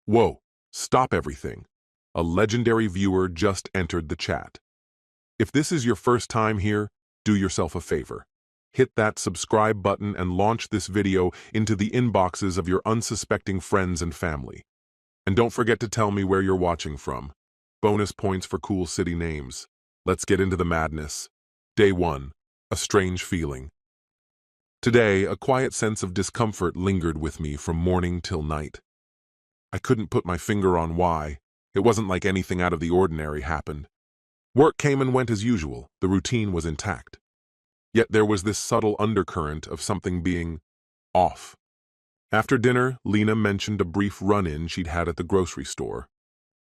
Whoa, stop everything. A legendary viewer just entered the chat. If this is your first time here, do yourself a favor. Hit that subscribe button and launch this video into the inboxes of your unsuspecting friends and family. And don't forget to tell me where you're watching from. Bonus points for cool city names. Let's get into the madness. Day 1. A strange feeling. Today, a quiet sense of discomfort lingered with me from morning till night. I couldn't put my finger on why. It wasn't like anything out of the ordinary happened. Work came and went as usual. The routine was intact. Yet there was this subtle undercurrent of something being off. After dinner, Lena mentioned a brief run-in she'd had at the grocery store.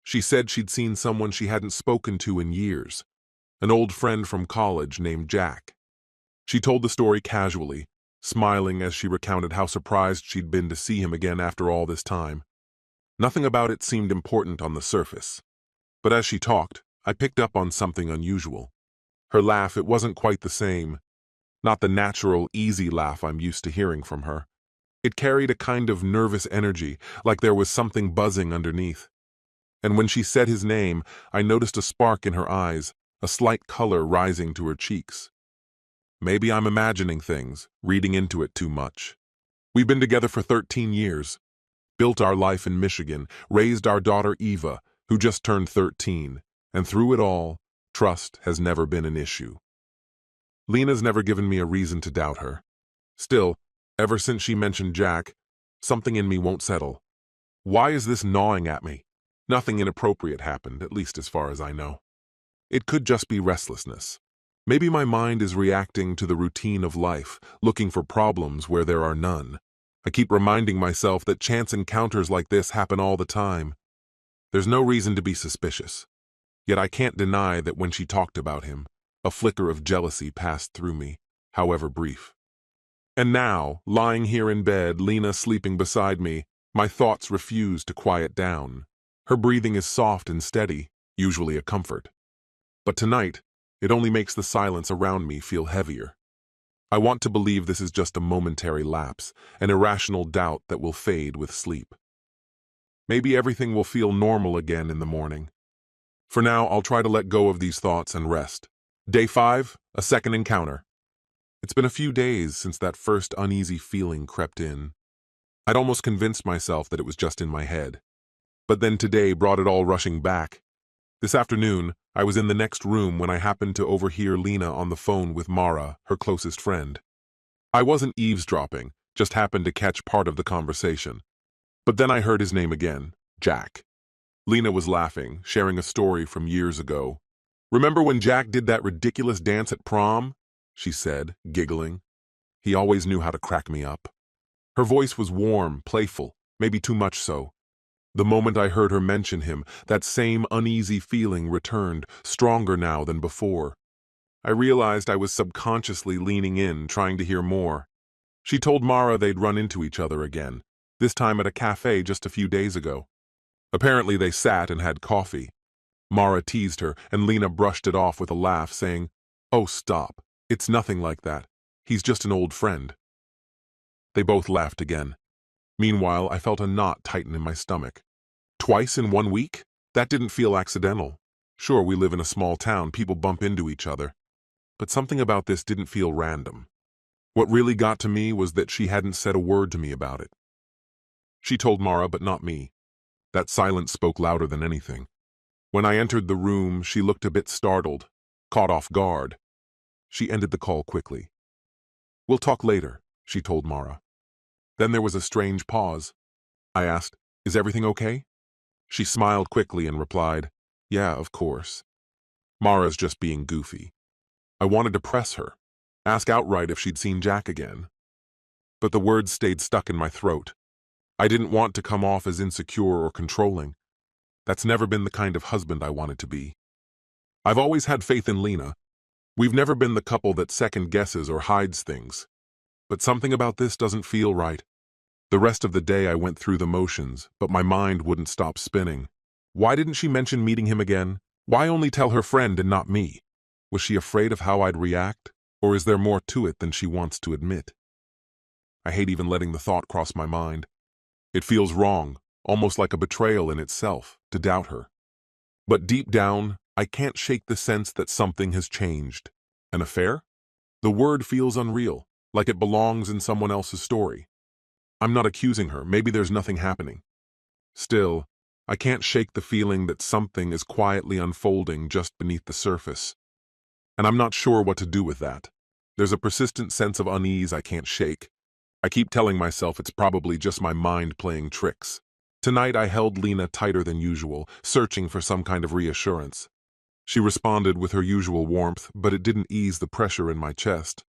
She said she'd seen someone she hadn't spoken to in years, an old friend from college named Jack. She told the story casually, smiling as she recounted how surprised she'd been to see him again after all this time. Nothing about it seemed important on the surface. But as she talked, I picked up on something unusual. Her laugh, it wasn't quite the same. Not the natural, easy laugh I'm used to hearing from her. It carried a kind of nervous energy, like there was something buzzing underneath. And when she said his name, I noticed a spark in her eyes, a slight color rising to her cheeks. Maybe I'm imagining things, reading into it too much. We've been together for 13 years. Built our life in Michigan, raised our daughter Eva, who just turned 13, and through it all, trust has never been an issue. Lena's never given me a reason to doubt her. Still, ever since she mentioned Jack, something in me won't settle. Why is this gnawing at me? Nothing inappropriate happened, at least as far as I know. It could just be restlessness. Maybe my mind is reacting to the routine of life, looking for problems where there are none. I keep reminding myself that chance encounters like this happen all the time. There's no reason to be suspicious. Yet I can't deny that when she talked about him, a flicker of jealousy passed through me, however brief. And now, lying here in bed, Lena sleeping beside me, my thoughts refuse to quiet down. Her breathing is soft and steady, usually a comfort. But tonight, it only makes the silence around me feel heavier. I want to believe this is just a momentary lapse, an irrational doubt that will fade with sleep. Maybe everything will feel normal again in the morning. For now, I'll try to let go of these thoughts and rest. Day 5, a second encounter. It's been a few days since that first uneasy feeling crept in. I'd almost convinced myself that it was just in my head. But then today brought it all rushing back. This afternoon, I was in the next room when I happened to overhear Lena on the phone with Mara, her closest friend. I wasn't eavesdropping, just happened to catch part of the conversation. But then I heard his name again, Jack. Lena was laughing, sharing a story from years ago. "Remember when Jack did that ridiculous dance at prom?" she said, giggling. He always knew how to crack me up. Her voice was warm, playful, maybe too much so. The moment I heard her mention him, that same uneasy feeling returned, stronger now than before. I realized I was subconsciously leaning in, trying to hear more. She told Mara they'd run into each other again, this time at a cafe just a few days ago. Apparently they sat and had coffee. Mara teased her, and Lena brushed it off with a laugh, saying, "Oh, stop. It's nothing like that. He's just an old friend." They both laughed again. Meanwhile, I felt a knot tighten in my stomach. Twice in 1 week? That didn't feel accidental. Sure, we live in a small town, people bump into each other. But something about this didn't feel random. What really got to me was that she hadn't said a word to me about it. She told Mara, but not me. That silence spoke louder than anything. When I entered the room, she looked a bit startled, caught off guard. She ended the call quickly. "We'll talk later," she told Mara. Then there was a strange pause. I asked, "Is everything okay?" She smiled quickly and replied, "Yeah, of course." Mara's just being goofy. I wanted to press her, ask outright if she'd seen Jack again. But the words stayed stuck in my throat. I didn't want to come off as insecure or controlling. That's never been the kind of husband I wanted to be. I've always had faith in Lena. We've never been the couple that second guesses or hides things. But something about this doesn't feel right. The rest of the day I went through the motions, but my mind wouldn't stop spinning. Why didn't she mention meeting him again? Why only tell her friend and not me? Was she afraid of how I'd react? Or is there more to it than she wants to admit? I hate even letting the thought cross my mind. It feels wrong, almost like a betrayal in itself, to doubt her. But deep down, I can't shake the sense that something has changed. An affair? The word feels unreal, like it belongs in someone else's story. I'm not accusing her, maybe there's nothing happening. Still, I can't shake the feeling that something is quietly unfolding just beneath the surface. And I'm not sure what to do with that. There's a persistent sense of unease I can't shake. I keep telling myself it's probably just my mind playing tricks. Tonight I held Lena tighter than usual, searching for some kind of reassurance. She responded with her usual warmth, but it didn't ease the pressure in my chest.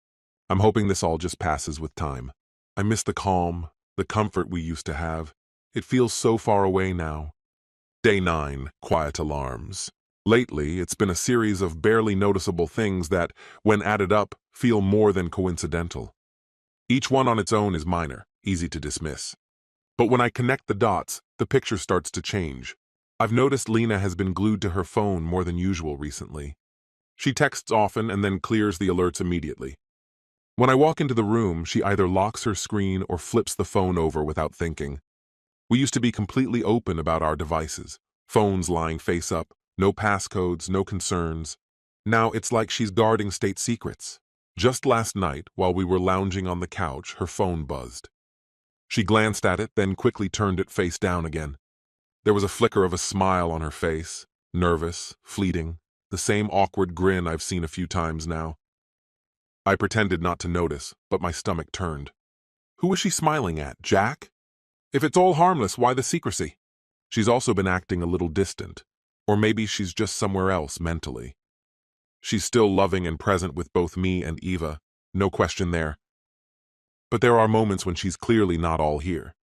I'm hoping this all just passes with time. I miss the calm, the comfort we used to have. It feels so far away now. Day 9, quiet alarms. Lately, it's been a series of barely noticeable things that, when added up, feel more than coincidental. Each one on its own is minor, easy to dismiss. But when I connect the dots, the picture starts to change. I've noticed Lena has been glued to her phone more than usual recently. She texts often and then clears the alerts immediately. When I walk into the room, she either locks her screen or flips the phone over without thinking. We used to be completely open about our devices, phones lying face up, no passcodes, no concerns. Now it's like she's guarding state secrets. Just last night, while we were lounging on the couch, her phone buzzed. She glanced at it, then quickly turned it face down again. There was a flicker of a smile on her face, nervous, fleeting, the same awkward grin I've seen a few times now. I pretended not to notice, but my stomach turned. Who was she smiling at, Jack? If it's all harmless, why the secrecy? She's also been acting a little distant, or maybe she's just somewhere else mentally. She's still loving and present with both me and Eva, no question there. But there are moments when she's clearly not all here.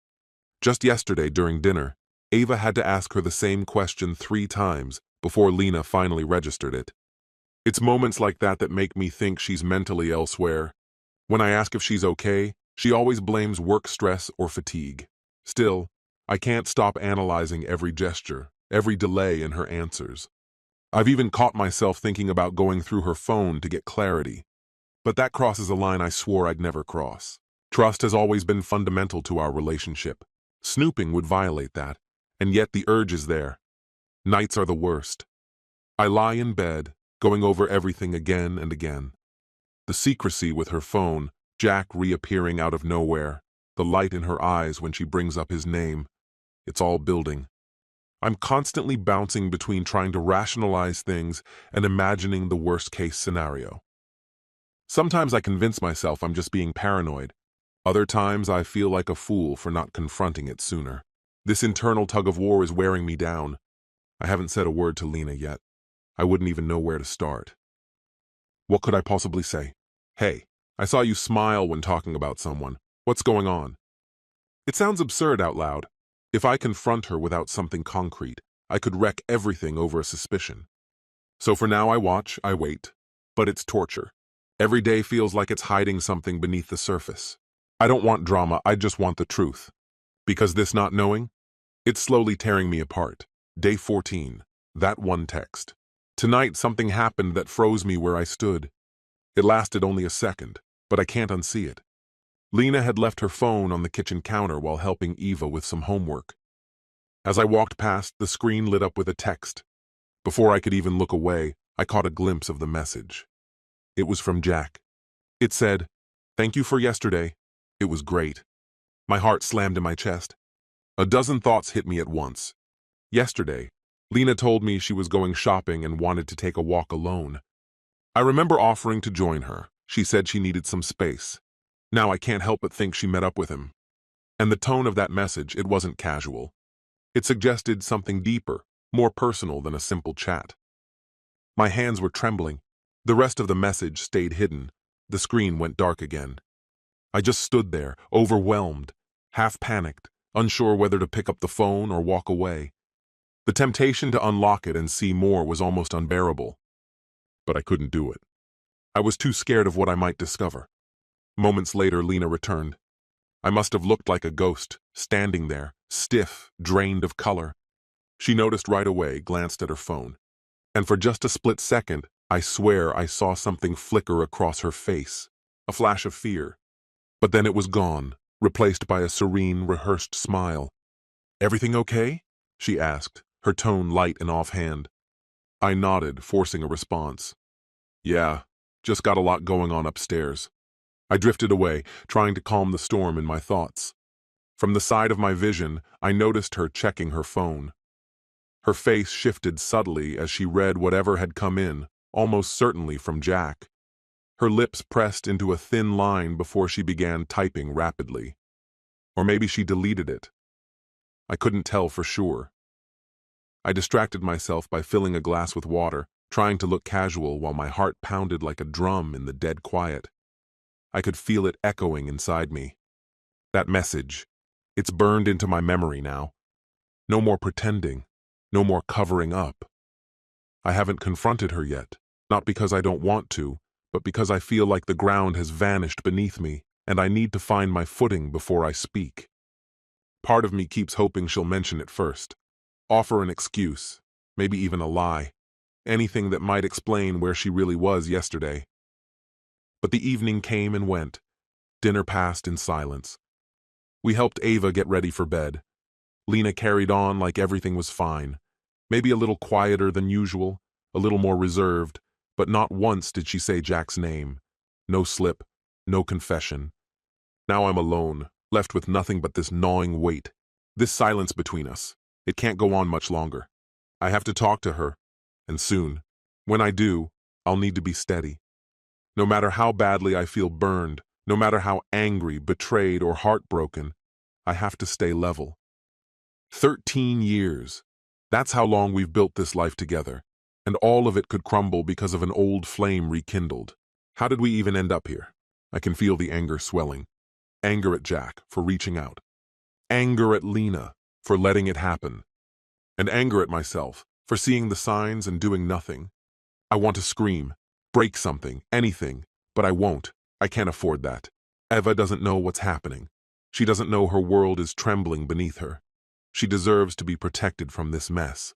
Just yesterday during dinner, Eva had to ask her the same question 3 times before Lena finally registered it. It's moments like that that make me think she's mentally elsewhere. When I ask if she's okay, she always blames work stress or fatigue. Still, I can't stop analyzing every gesture, every delay in her answers. I've even caught myself thinking about going through her phone to get clarity. But that crosses a line I swore I'd never cross. Trust has always been fundamental to our relationship. Snooping would violate that, and yet the urge is there. Nights are the worst. I lie in bed, going over everything again and again. The secrecy with her phone, Jack reappearing out of nowhere, the light in her eyes when she brings up his name. It's all building. I'm constantly bouncing between trying to rationalize things and imagining the worst-case scenario. Sometimes I convince myself I'm just being paranoid. Other times I feel like a fool for not confronting it sooner. This internal tug-of-war is wearing me down. I haven't said a word to Lena yet. I wouldn't even know where to start. What could I possibly say? Hey, I saw you smile when talking about someone. What's going on? It sounds absurd out loud. If I confront her without something concrete, I could wreck everything over a suspicion. So for now I watch, I wait. But it's torture. Every day feels like it's hiding something beneath the surface. I don't want drama, I just want the truth. Because this not knowing, it's slowly tearing me apart. Day 14, that one text. Tonight something happened that froze me where I stood. It lasted only a second, but I can't unsee it. Lena had left her phone on the kitchen counter while helping Eva with some homework. As I walked past, the screen lit up with a text. Before I could even look away, I caught a glimpse of the message. It was from Jack. It said, "Thank you for yesterday. It was great." My heart slammed in my chest. A dozen thoughts hit me at once. Yesterday, Lena told me she was going shopping and wanted to take a walk alone. I remember offering to join her. She said she needed some space. Now I can't help but think she met up with him. And the tone of that message, it wasn't casual. It suggested something deeper, more personal than a simple chat. My hands were trembling. The rest of the message stayed hidden. The screen went dark again. I just stood there, overwhelmed, half panicked, unsure whether to pick up the phone or walk away. The temptation to unlock it and see more was almost unbearable. But I couldn't do it. I was too scared of what I might discover. Moments later, Lena returned. I must have looked like a ghost, standing there, stiff, drained of color. She noticed right away, glanced at her phone. And for just a split second, I swear I saw something flicker across her face, a flash of fear. But then it was gone, replaced by a serene, rehearsed smile. "Everything okay?" she asked, her tone light and offhand. I nodded, forcing a response. "Yeah, just got a lot going on upstairs." I drifted away, trying to calm the storm in my thoughts. From the side of my vision, I noticed her checking her phone. Her face shifted subtly as she read whatever had come in, almost certainly from Jack. Her lips pressed into a thin line before she began typing rapidly. Or maybe she deleted it. I couldn't tell for sure. I distracted myself by filling a glass with water, trying to look casual while my heart pounded like a drum in the dead quiet. I could feel it echoing inside me. That message. It's burned into my memory now. No more pretending. No more covering up. I haven't confronted her yet, not because I don't want to, but because I feel like the ground has vanished beneath me, and I need to find my footing before I speak. Part of me keeps hoping she'll mention it first. Offer an excuse, maybe even a lie. Anything that might explain where she really was yesterday. But the evening came and went. Dinner passed in silence. We helped Ava get ready for bed. Lena carried on like everything was fine. Maybe a little quieter than usual, a little more reserved, but not once did she say Jack's name. No slip, no confession. Now I'm alone, left with nothing but this gnawing weight. This silence between us. It can't go on much longer. I have to talk to her, and soon. When I do, I'll need to be steady. No matter how badly I feel burned, no matter how angry, betrayed, or heartbroken, I have to stay level. 13 years. That's how long we've built this life together, and all of it could crumble because of an old flame rekindled. How did we even end up here? I can feel the anger swelling. Anger at Jack for reaching out. Anger at Lena for letting it happen. And anger at myself for seeing the signs and doing nothing. I want to scream, break something, anything, but I won't. I can't afford that. Eva doesn't know what's happening. She doesn't know her world is trembling beneath her. She deserves to be protected from this mess.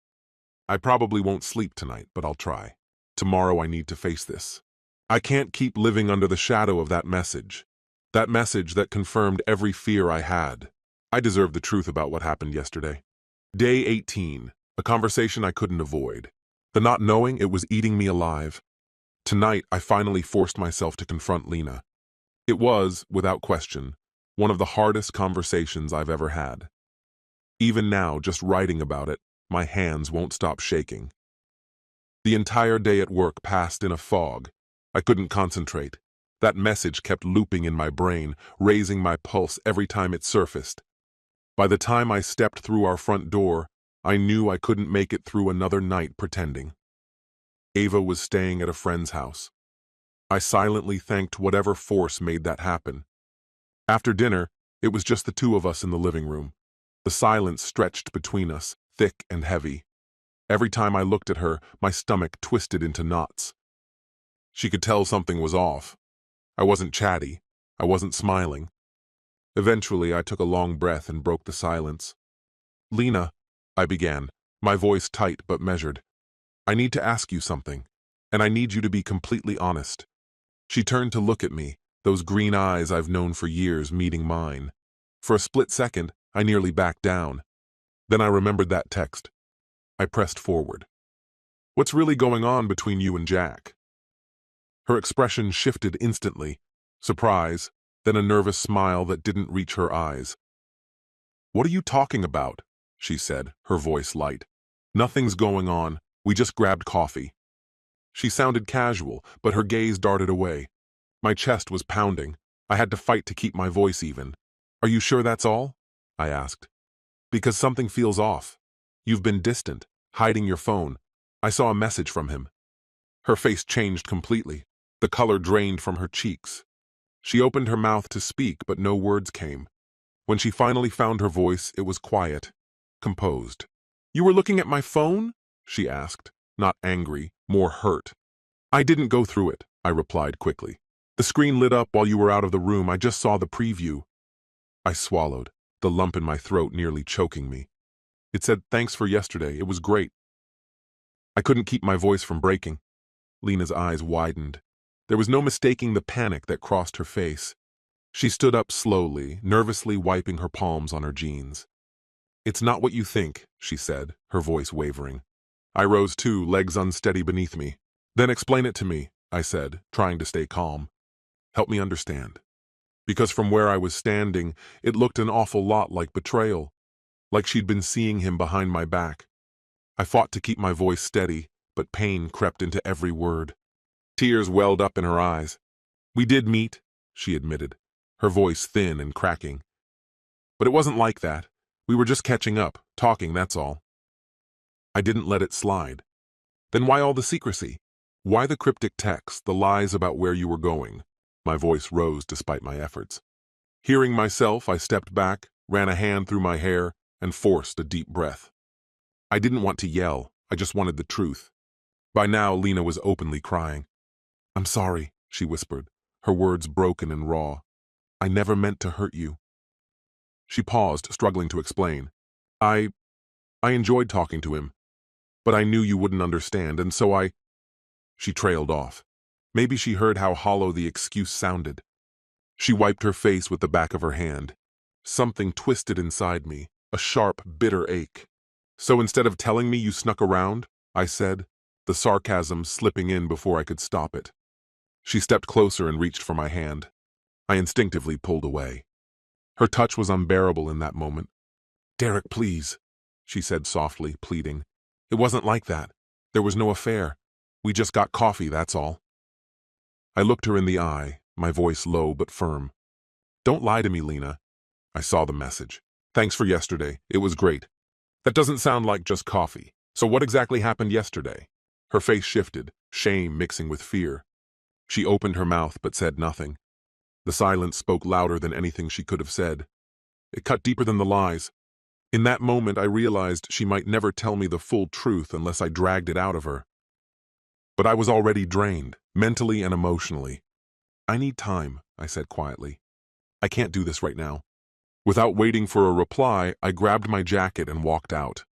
I probably won't sleep tonight, but I'll try. Tomorrow I need to face this. I can't keep living under the shadow of that message. That message that confirmed every fear I had. I deserve the truth about what happened yesterday. Day 18, a conversation I couldn't avoid. The not knowing, it was eating me alive. Tonight, I finally forced myself to confront Lena. It was, without question, one of the hardest conversations I've ever had. Even now, just writing about it, my hands won't stop shaking. The entire day at work passed in a fog. I couldn't concentrate. That message kept looping in my brain, raising my pulse every time it surfaced. By the time I stepped through our front door, I knew I couldn't make it through another night pretending. Ava was staying at a friend's house. I silently thanked whatever force made that happen. After dinner, it was just the two of us in the living room. The silence stretched between us, thick and heavy. Every time I looked at her, my stomach twisted into knots. She could tell something was off. I wasn't chatty. I wasn't smiling. Eventually, I took a long breath and broke the silence. "Lena," I began, my voice tight but measured. "I need to ask you something, and I need you to be completely honest." She turned to look at me, those green eyes I've known for years meeting mine. For a split second, I nearly backed down. Then I remembered that text. I pressed forward. "What's really going on between you and Jack?" Her expression shifted instantly. Surprise, then a nervous smile that didn't reach her eyes. "What are you talking about?" she said, her voice light. "Nothing's going on. We just grabbed coffee." She sounded casual, but her gaze darted away. My chest was pounding. I had to fight to keep my voice even. "Are you sure that's all?" I asked. "Because something feels off. You've been distant, hiding your phone. I saw a message from him." Her face changed completely. The color drained from her cheeks. She opened her mouth to speak, but no words came. When she finally found her voice, it was quiet, composed. "You were looking at my phone?" she asked, not angry, more hurt. "I didn't go through it," I replied quickly. "The screen lit up while you were out of the room. I just saw the preview." I swallowed, the lump in my throat nearly choking me. It said, "Thanks for yesterday. It was great." I couldn't keep my voice from breaking. Lena's eyes widened. There was no mistaking the panic that crossed her face. She stood up slowly, nervously wiping her palms on her jeans. "It's not what you think," she said, her voice wavering. I rose too, legs unsteady beneath me. "Then explain it to me," I said, trying to stay calm. "Help me understand." Because from where I was standing, it looked an awful lot like betrayal, like she'd been seeing him behind my back. I fought to keep my voice steady, but pain crept into every word. Tears welled up in her eyes. "We did meet," she admitted, her voice thin and cracking. "But it wasn't like that. We were just catching up, talking, that's all." I didn't let it slide. "Then why all the secrecy? Why the cryptic texts, the lies about where you were going?" My voice rose despite my efforts. Hearing myself, I stepped back, ran a hand through my hair, and forced a deep breath. I didn't want to yell, I just wanted the truth. By now, Lena was openly crying. "I'm sorry," she whispered, her words broken and raw. "I never meant to hurt you." She paused, struggling to explain. I enjoyed talking to him, but I knew you wouldn't understand, and so I—" She trailed off. Maybe she heard how hollow the excuse sounded. She wiped her face with the back of her hand. Something twisted inside me, a sharp, bitter ache. "So instead of telling me you snuck around," I said, the sarcasm slipping in before I could stop it. She stepped closer and reached for my hand. I instinctively pulled away. Her touch was unbearable in that moment. "Derek, please," she said softly, pleading. "It wasn't like that. There was no affair. We just got coffee, that's all." I looked her in the eye, my voice low but firm. "Don't lie to me, Lena." I saw the message. "Thanks for yesterday. It was great." "That doesn't sound like just coffee. So what exactly happened yesterday?" Her face shifted, shame mixing with fear. She opened her mouth but said nothing. The silence spoke louder than anything she could have said. It cut deeper than the lies. In that moment, I realized she might never tell me the full truth unless I dragged it out of her. But I was already drained, mentally and emotionally. "I need time," I said quietly. "I can't do this right now." Without waiting for a reply, I grabbed my jacket and walked out.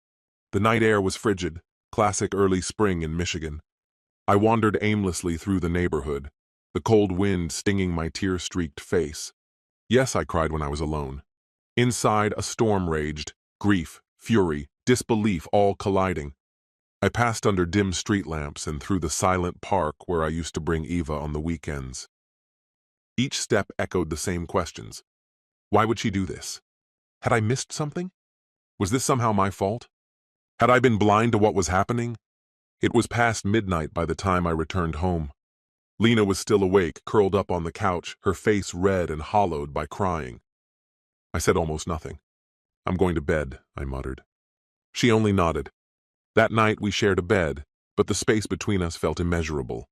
The night air was frigid, classic early spring in Michigan. I wandered aimlessly through the neighborhood, the cold wind stinging my tear-streaked face. Yes, I cried when I was alone. Inside, a storm raged, grief, fury, disbelief all colliding. I passed under dim street lamps and through the silent park where I used to bring Eva on the weekends. Each step echoed the same questions. Why would she do this? Had I missed something? Was this somehow my fault? Had I been blind to what was happening? It was past midnight by the time I returned home. Lena was still awake, curled up on the couch, her face red and hollowed by crying. I said almost nothing. "I'm going to bed," I muttered. She only nodded. That night we shared a bed, but the space between us felt immeasurable.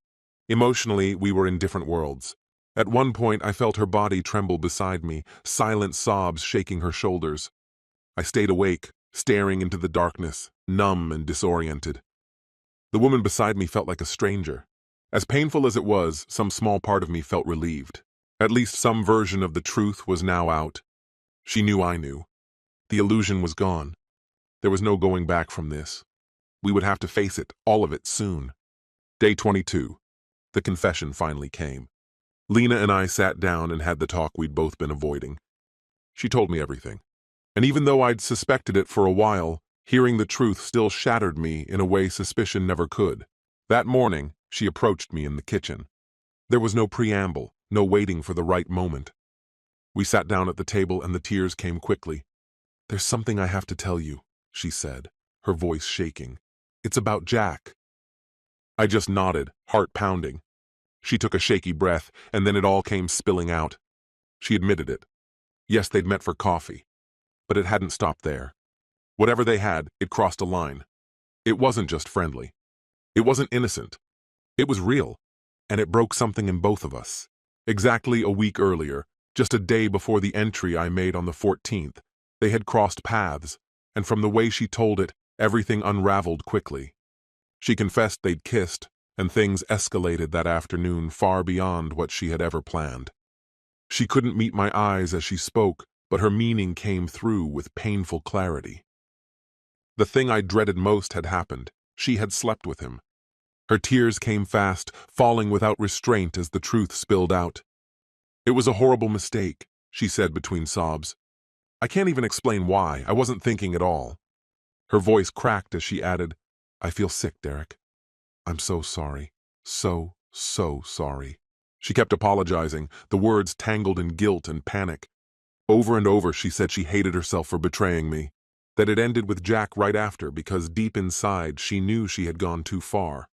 Emotionally, we were in different worlds. At one point, I felt her body tremble beside me, silent sobs shaking her shoulders. I stayed awake, staring into the darkness, numb and disoriented. The woman beside me felt like a stranger. As painful as it was, some small part of me felt relieved. At least some version of the truth was now out. She knew I knew. The illusion was gone. There was no going back from this. We would have to face it, all of it, soon. Day 22. The confession finally came. Lena and I sat down and had the talk we'd both been avoiding. She told me everything. And even though I'd suspected it for a while, hearing the truth still shattered me in a way suspicion never could. That morning, she approached me in the kitchen. There was no preamble, no waiting for the right moment. We sat down at the table and the tears came quickly. "There's something I have to tell you," she said, her voice shaking. "It's about Jack." I just nodded, heart pounding. She took a shaky breath, and then it all came spilling out. She admitted it. Yes, they'd met for coffee. But it hadn't stopped there. Whatever they had, it crossed a line. It wasn't just friendly. It wasn't innocent. It was real. And it broke something in both of us. Exactly a week earlier, just a day before the entry I made on the 14th, they had crossed paths, and from the way she told it, everything unraveled quickly. She confessed they'd kissed, and things escalated that afternoon far beyond what she had ever planned. She couldn't meet my eyes as she spoke, but her meaning came through with painful clarity. The thing I dreaded most had happened. She had slept with him. Her tears came fast, falling without restraint as the truth spilled out. "It was a horrible mistake," she said between sobs. I can't even explain why. I wasn't thinking at all. Her voice cracked as she added, I feel sick, Derek. I'm so sorry. So sorry. She kept apologizing, the words tangled in guilt and panic. Over and over she said she hated herself for betraying me, that it ended with Jack right after because deep inside she knew she had gone too far.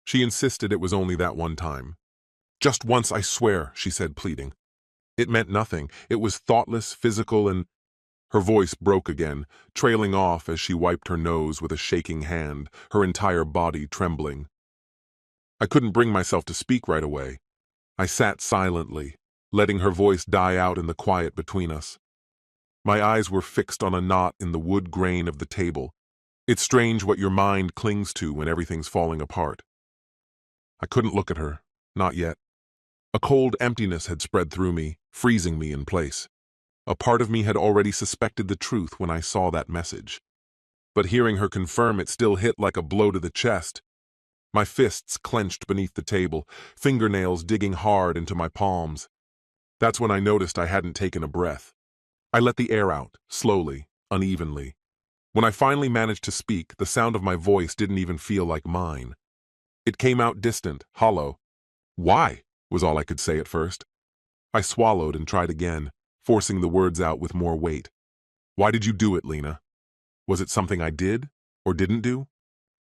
She insisted it was only that one time. Just once, I swear, she said, pleading. It meant nothing. It was thoughtless, physical, and... Her voice broke again, trailing off as she wiped her nose with a shaking hand, her entire body trembling. I couldn't bring myself to speak right away. I sat silently, letting her voice die out in the quiet between us. My eyes were fixed on a knot in the wood grain of the table. It's strange what your mind clings to when everything's falling apart. I couldn't look at her, not yet. A cold emptiness had spread through me, freezing me in place. A part of me had already suspected the truth when I saw that message. But hearing her confirm it still hit like a blow to the chest. My fists clenched beneath the table, fingernails digging hard into my palms. That's when I noticed I hadn't taken a breath. I let the air out, slowly, unevenly. When I finally managed to speak, the sound of my voice didn't even feel like mine. It came out distant, hollow. Why? Was all I could say at first. I swallowed and tried again, forcing the words out with more weight. Why did you do it, Lena? Was it something I did or didn't do?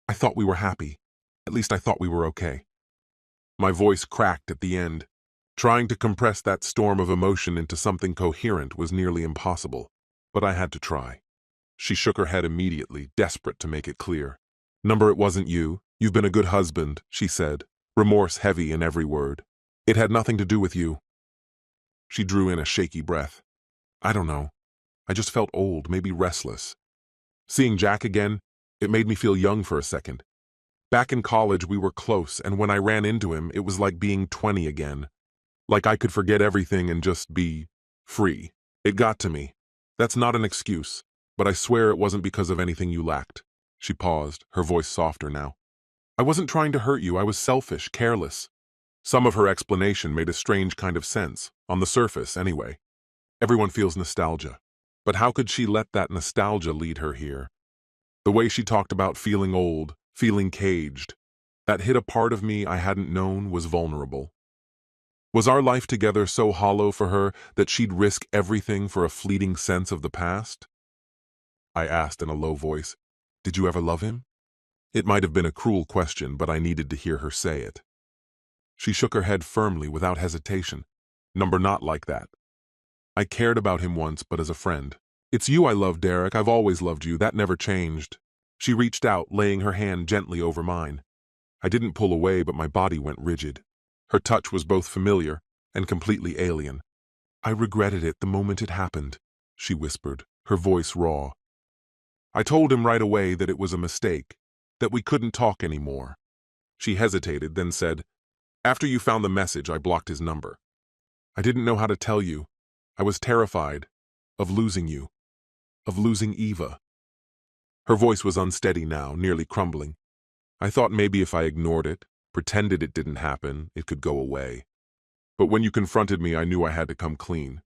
I thought we were happy. At least I thought we were okay. My voice cracked at the end. Trying to compress that storm of emotion into something coherent was nearly impossible, but I had to try. She shook her head immediately, desperate to make it clear. Number, it wasn't you. You've been a good husband, she said, remorse heavy in every word. It had nothing to do with you. She drew in a shaky breath. I don't know. I just felt old, maybe restless. Seeing Jack again, it made me feel young for a second. Back in college, we were close, and when I ran into him, it was like being 20 again. Like I could forget everything and just be free. It got to me. That's not an excuse, but I swear it wasn't because of anything you lacked. She paused, her voice softer now. I wasn't trying to hurt you. I was selfish, careless. Some of her explanation made a strange kind of sense, on the surface anyway. Everyone feels nostalgia. But how could she let that nostalgia lead her here? The way she talked about feeling old, feeling caged, that hit a part of me I hadn't known was vulnerable. Was our life together so hollow for her that she'd risk everything for a fleeting sense of the past? I asked in a low voice, Did you ever love him? It might have been a cruel question, but I needed to hear her say it. She shook her head firmly, without hesitation. Number, not like that. I cared about him once, but as a friend. It's you I love, Derek. I've always loved you. That never changed. She reached out, laying her hand gently over mine. I didn't pull away, but my body went rigid. Her touch was both familiar and completely alien. I regretted it the moment it happened, she whispered, her voice raw. I told him right away that it was a mistake, that we couldn't talk anymore. She hesitated, then said, After you found the message, I blocked his number. I didn't know how to tell you. I was terrified of losing you, of losing Eva. Her voice was unsteady now, nearly crumbling. I thought maybe if I ignored it, pretended it didn't happen, it could go away. But when you confronted me, I knew I had to come clean.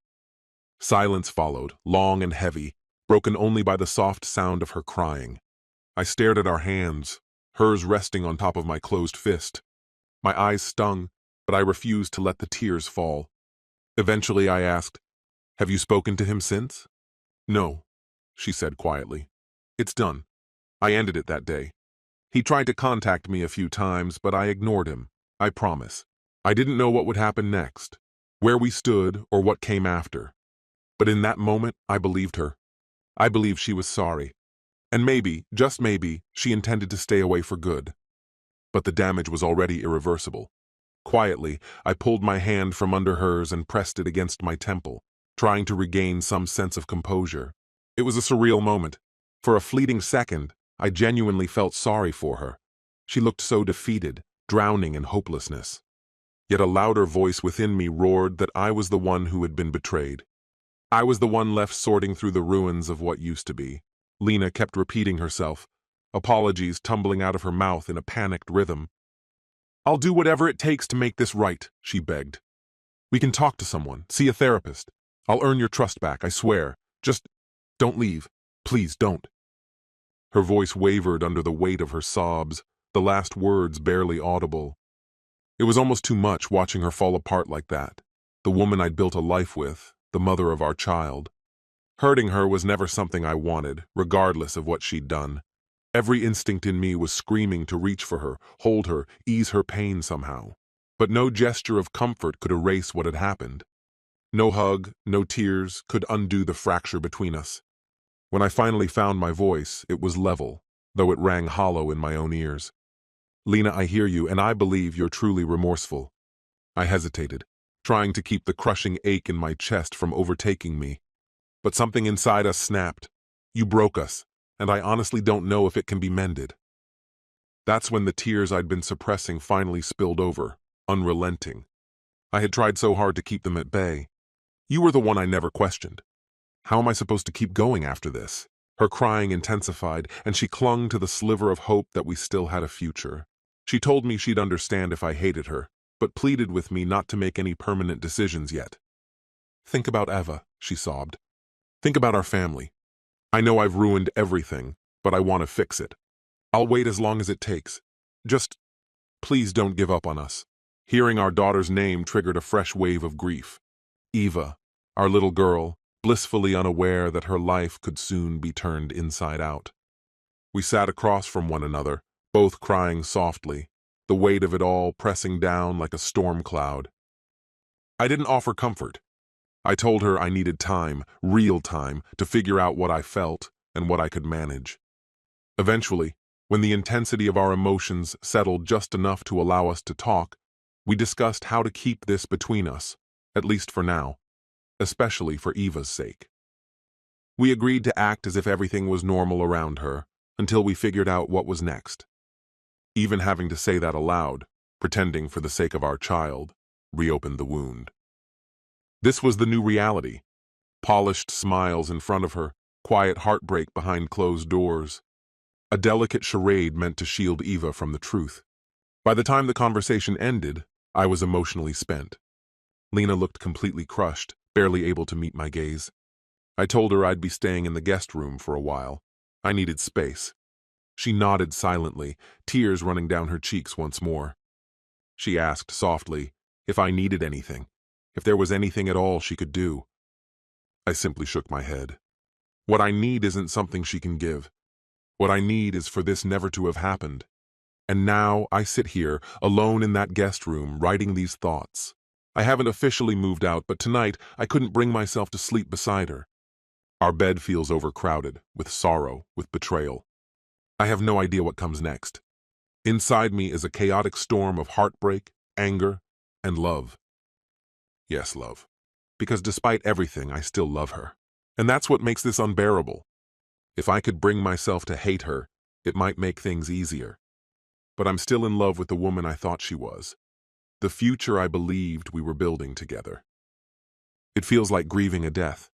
Silence followed, long and heavy, broken only by the soft sound of her crying. I stared at our hands, hers resting on top of my closed fist. My eyes stung, but I refused to let the tears fall. Eventually I asked, Have you spoken to him since? No, she said quietly. It's done. I ended it that day. He tried to contact me a few times, but I ignored him, I promise. I didn't know what would happen next, where we stood, or what came after. But in that moment, I believed her. I believed she was sorry. And maybe, just maybe, she intended to stay away for good. But the damage was already irreversible. Quietly, I pulled my hand from under hers and pressed it against my temple, trying to regain some sense of composure. It was a surreal moment. For a fleeting second, I genuinely felt sorry for her. She looked so defeated, drowning in hopelessness. Yet a louder voice within me roared that I was the one who had been betrayed. I was the one left sorting through the ruins of what used to be. Lena kept repeating herself, apologies tumbling out of her mouth in a panicked rhythm. I'll do whatever it takes to make this right, she begged. We can talk to someone, see a therapist. I'll earn your trust back, I swear. Just don't leave. Please don't. Her voice wavered under the weight of her sobs, the last words barely audible. It was almost too much watching her fall apart like that. The woman I'd built a life with, the mother of our child. Hurting her was never something I wanted, regardless of what she'd done. Every instinct in me was screaming to reach for her, hold her, ease her pain somehow. But no gesture of comfort could erase what had happened. No hug, no tears could undo the fracture between us. When I finally found my voice, it was level, though it rang hollow in my own ears. Lena, I hear you, and I believe you're truly remorseful. I hesitated, trying to keep the crushing ache in my chest from overtaking me. But something inside us snapped. You broke us, and I honestly don't know if it can be mended. That's when the tears I'd been suppressing finally spilled over, unrelenting. I had tried so hard to keep them at bay. You were the one I never questioned. How am I supposed to keep going after this? Her crying intensified, and she clung to the sliver of hope that we still had a future. She told me she'd understand if I hated her, but pleaded with me not to make any permanent decisions yet. Think about Eva, she sobbed. Think about our family. I know I've ruined everything, but I want to fix it. I'll wait as long as it takes. Just, please don't give up on us. Hearing our daughter's name triggered a fresh wave of grief. Eva, our little girl, blissfully unaware that her life could soon be turned inside out. We sat across from one another, both crying softly, the weight of it all pressing down like a storm cloud. I didn't offer comfort. I told her I needed time, real time, to figure out what I felt and what I could manage. Eventually, when the intensity of our emotions settled just enough to allow us to talk, we discussed how to keep this between us, at least for now, especially for Eva's sake. We agreed to act as if everything was normal around her until we figured out what was next. Even having to say that aloud, pretending for the sake of our child, reopened the wound. This was the new reality. Polished smiles in front of her, quiet heartbreak behind closed doors. A delicate charade meant to shield Eva from the truth. By the time the conversation ended, I was emotionally spent. Lena looked completely crushed, barely able to meet my gaze. I told her I'd be staying in the guest room for a while. I needed space. She nodded silently, tears running down her cheeks once more. She asked softly if I needed anything, if there was anything at all she could do. I simply shook my head. What I need isn't something she can give. What I need is for this never to have happened. And now I sit here, alone in that guest room, writing these thoughts. I haven't officially moved out, but tonight I couldn't bring myself to sleep beside her. Our bed feels overcrowded, with sorrow, with betrayal. I have no idea what comes next. Inside me is a chaotic storm of heartbreak, anger, and love. Yes, love. Because despite everything, I still love her. And that's what makes this unbearable. If I could bring myself to hate her, it might make things easier. But I'm still in love with the woman I thought she was. The future I believed we were building together. It feels like grieving a death.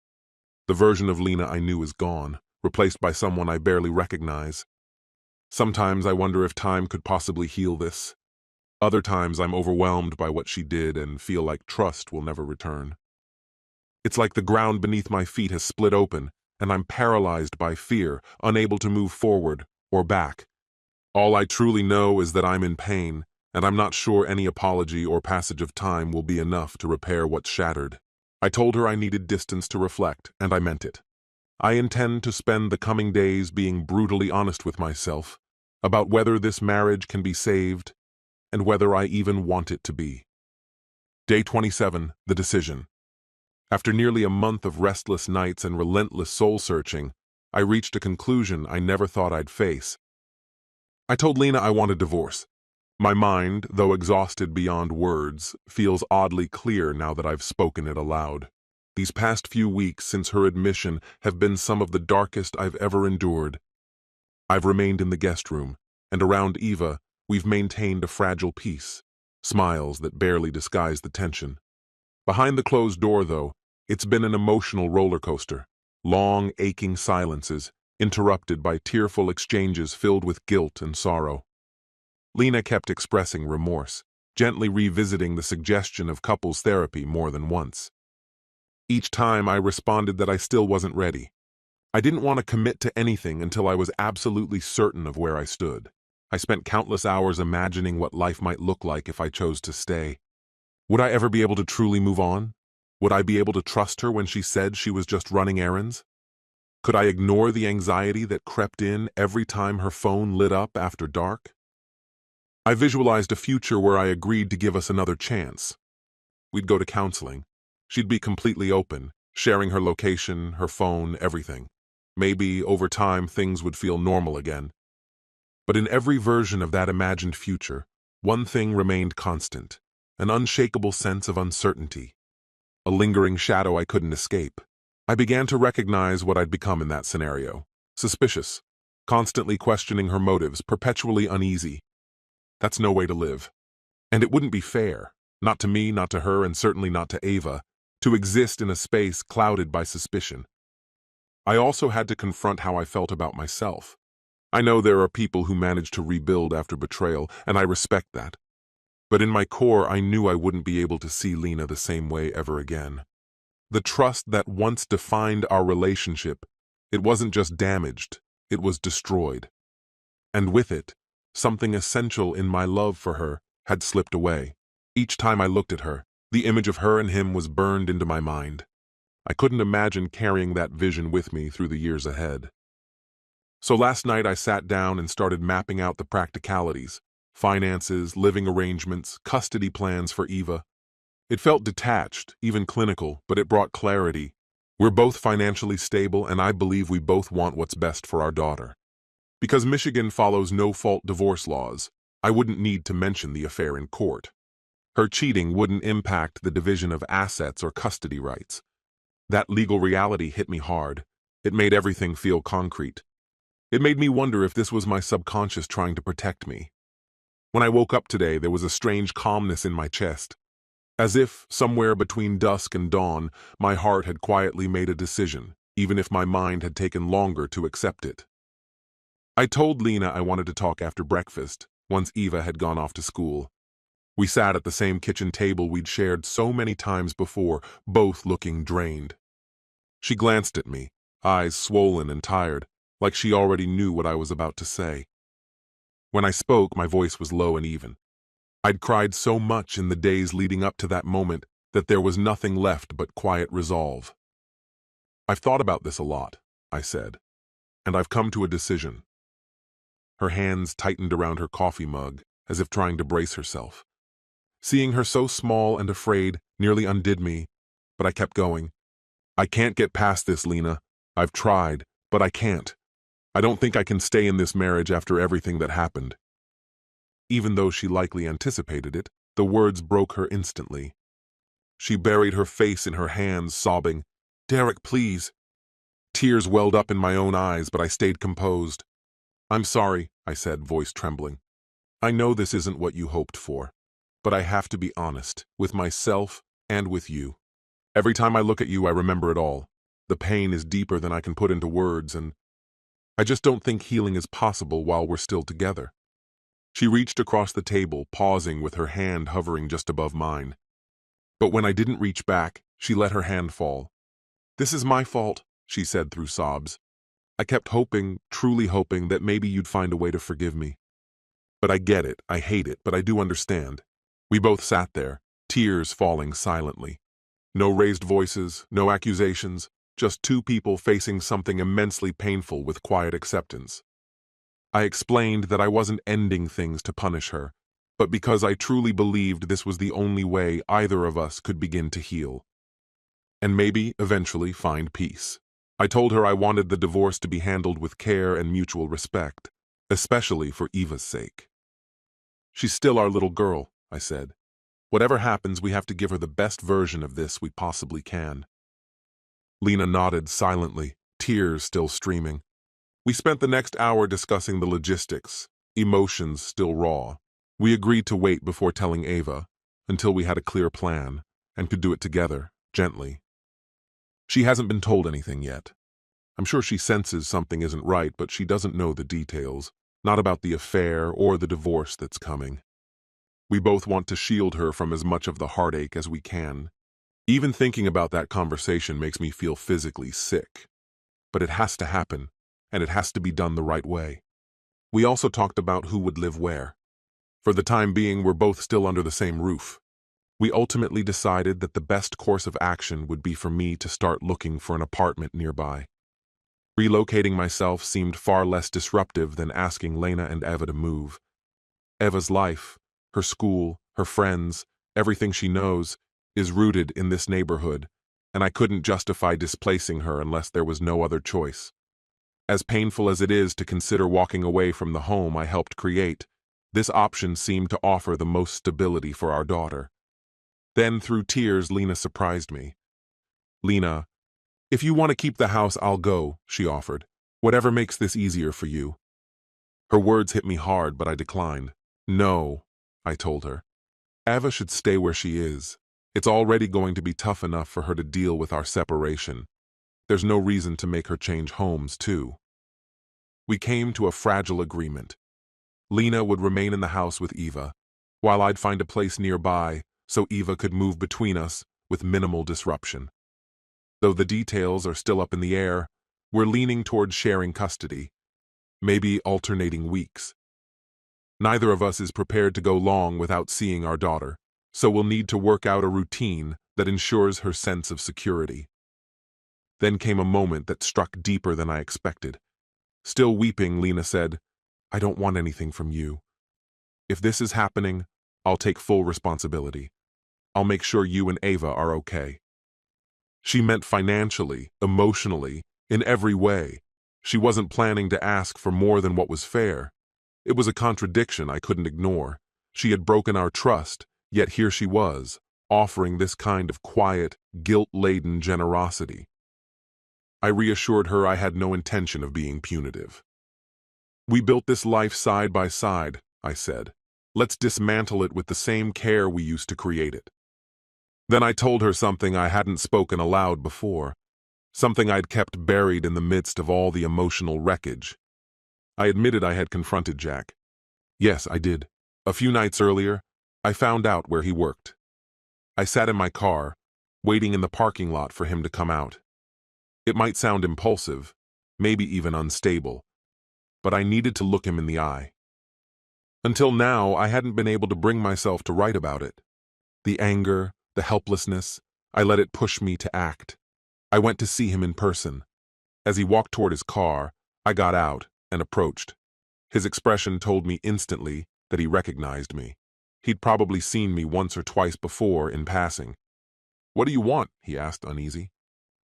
The version of Lena I knew is gone, replaced by someone I barely recognize. Sometimes I wonder if time could possibly heal this. Other times I'm overwhelmed by what she did and feel like trust will never return. It's like the ground beneath my feet has split open, and I'm paralyzed by fear, unable to move forward or back. All I truly know is that I'm in pain, and I'm not sure any apology or passage of time will be enough to repair what's shattered. I told her I needed distance to reflect, and I meant it. I intend to spend the coming days being brutally honest with myself about whether this marriage can be saved and whether I even want it to be. Day 27, the decision. After nearly a month of restless nights and relentless soul-searching, I reached a conclusion I never thought I'd face. I told Lena I want a divorce. My mind, though exhausted beyond words, feels oddly clear now that I've spoken it aloud. These past few weeks since her admission have been some of the darkest I've ever endured. I've remained in the guest room, and around Eva, we've maintained a fragile peace, smiles that barely disguise the tension. Behind the closed door, though, it's been an emotional roller coaster. Long, aching silences, interrupted by tearful exchanges filled with guilt and sorrow. Lena kept expressing remorse, gently revisiting the suggestion of couples therapy more than once. Each time I responded that I still wasn't ready. I didn't want to commit to anything until I was absolutely certain of where I stood. I spent countless hours imagining what life might look like if I chose to stay. Would I ever be able to truly move on? Would I be able to trust her when she said she was just running errands? Could I ignore the anxiety that crept in every time her phone lit up after dark? I visualized a future where I agreed to give us another chance. We'd go to counseling. She'd be completely open, sharing her location, her phone, everything. Maybe, over time, things would feel normal again. But in every version of that imagined future, one thing remained constant, an unshakable sense of uncertainty, a lingering shadow I couldn't escape. I began to recognize what I'd become in that scenario. Suspicious, constantly questioning her motives, perpetually uneasy. That's no way to live. And it wouldn't be fair, not to me, not to her, and certainly not to Ava, to exist in a space clouded by suspicion. I also had to confront how I felt about myself. I know there are people who manage to rebuild after betrayal, and I respect that. But in my core, I knew I wouldn't be able to see Lena the same way ever again. The trust that once defined our relationship, it wasn't just damaged, it was destroyed. And with it, something essential in my love for her had slipped away. Each time I looked at her, the image of her and him was burned into my mind. I couldn't imagine carrying that vision with me through the years ahead. So last night I sat down and started mapping out the practicalities, finances, living arrangements, custody plans for Eva. It felt detached, even clinical, but it brought clarity. We're both financially stable, and I believe we both want what's best for our daughter. Because Michigan follows no-fault divorce laws, I wouldn't need to mention the affair in court. Her cheating wouldn't impact the division of assets or custody rights. That legal reality hit me hard. It made everything feel concrete. It made me wonder if this was my subconscious trying to protect me. When I woke up today, there was a strange calmness in my chest. As if, somewhere between dusk and dawn, my heart had quietly made a decision, even if my mind had taken longer to accept it. I told Lena I wanted to talk after breakfast, once Eva had gone off to school. We sat at the same kitchen table we'd shared so many times before, both looking drained. She glanced at me, eyes swollen and tired, like she already knew what I was about to say. When I spoke, my voice was low and even. I'd cried so much in the days leading up to that moment that there was nothing left but quiet resolve. I've thought about this a lot, I said, and I've come to a decision. Her hands tightened around her coffee mug, as if trying to brace herself. Seeing her so small and afraid nearly undid me, but I kept going. I can't get past this, Lena. I've tried, but I can't. I don't think I can stay in this marriage after everything that happened. Even though she likely anticipated it, the words broke her instantly. She buried her face in her hands, sobbing, "Derek, please." Tears welled up in my own eyes, but I stayed composed. "I'm sorry," I said, voice trembling. "I know this isn't what you hoped for, but I have to be honest, with myself and with you. Every time I look at you, I remember it all. The pain is deeper than I can put into words, and I just don't think healing is possible while we're still together." She reached across the table, pausing with her hand hovering just above mine. But when I didn't reach back, she let her hand fall. "This is my fault," she said through sobs. "I kept hoping, truly hoping, that maybe you'd find a way to forgive me. But I get it, I hate it, but I do understand." We both sat there, tears falling silently. No raised voices, no accusations, just two people facing something immensely painful with quiet acceptance. I explained that I wasn't ending things to punish her, but because I truly believed this was the only way either of us could begin to heal. And maybe, eventually, find peace. I told her I wanted the divorce to be handled with care and mutual respect, especially for Eva's sake. "She's still our little girl," I said. "Whatever happens, we have to give her the best version of this we possibly can." Lena nodded silently, tears still streaming. We spent the next hour discussing the logistics, emotions still raw. We agreed to wait before telling Ava, until we had a clear plan, and could do it together, gently. She hasn't been told anything yet. I'm sure she senses something isn't right, but she doesn't know the details, not about the affair or the divorce that's coming. We both want to shield her from as much of the heartache as we can. Even thinking about that conversation makes me feel physically sick. But it has to happen, and it has to be done the right way. We also talked about who would live where. For the time being, we're both still under the same roof. We ultimately decided that the best course of action would be for me to start looking for an apartment nearby. Relocating myself seemed far less disruptive than asking Lena and Eva to move. Eva's life, her school, her friends, everything she knows, is rooted in this neighborhood, and I couldn't justify displacing her unless there was no other choice. As painful as it is to consider walking away from the home I helped create, this option seemed to offer the most stability for our daughter. Then, through tears, Lena surprised me. "Lena, if you want to keep the house, I'll go," she offered. "Whatever makes this easier for you." Her words hit me hard, but I declined. "No," I told her. "Eva should stay where she is. It's already going to be tough enough for her to deal with our separation. There's no reason to make her change homes, too." We came to a fragile agreement. Lena would remain in the house with Eva, while I'd find a place nearby so Eva could move between us with minimal disruption. Though the details are still up in the air, we're leaning towards sharing custody, maybe alternating weeks. Neither of us is prepared to go long without seeing our daughter, so we'll need to work out a routine that ensures her sense of security. Then came a moment that struck deeper than I expected. Still weeping, Lena said, "I don't want anything from you. If this is happening, I'll take full responsibility. I'll make sure you and Eva are okay." She meant financially, emotionally, in every way. She wasn't planning to ask for more than what was fair. It was a contradiction I couldn't ignore. She had broken our trust, yet here she was, offering this kind of quiet, guilt-laden generosity. I reassured her I had no intention of being punitive. "We built this life side by side," I said. "Let's dismantle it with the same care we used to create it." Then I told her something I hadn't spoken aloud before, something I'd kept buried in the midst of all the emotional wreckage. I admitted I had confronted Jack. Yes, I did. A few nights earlier, I found out where he worked. I sat in my car, waiting in the parking lot for him to come out. It might sound impulsive, maybe even unstable, but I needed to look him in the eye. Until now, I hadn't been able to bring myself to write about it. The anger, the helplessness, I let it push me to act. I went to see him in person. As he walked toward his car, I got out and approached. His expression told me instantly that he recognized me. He'd probably seen me once or twice before in passing. "What do you want?" he asked, uneasy.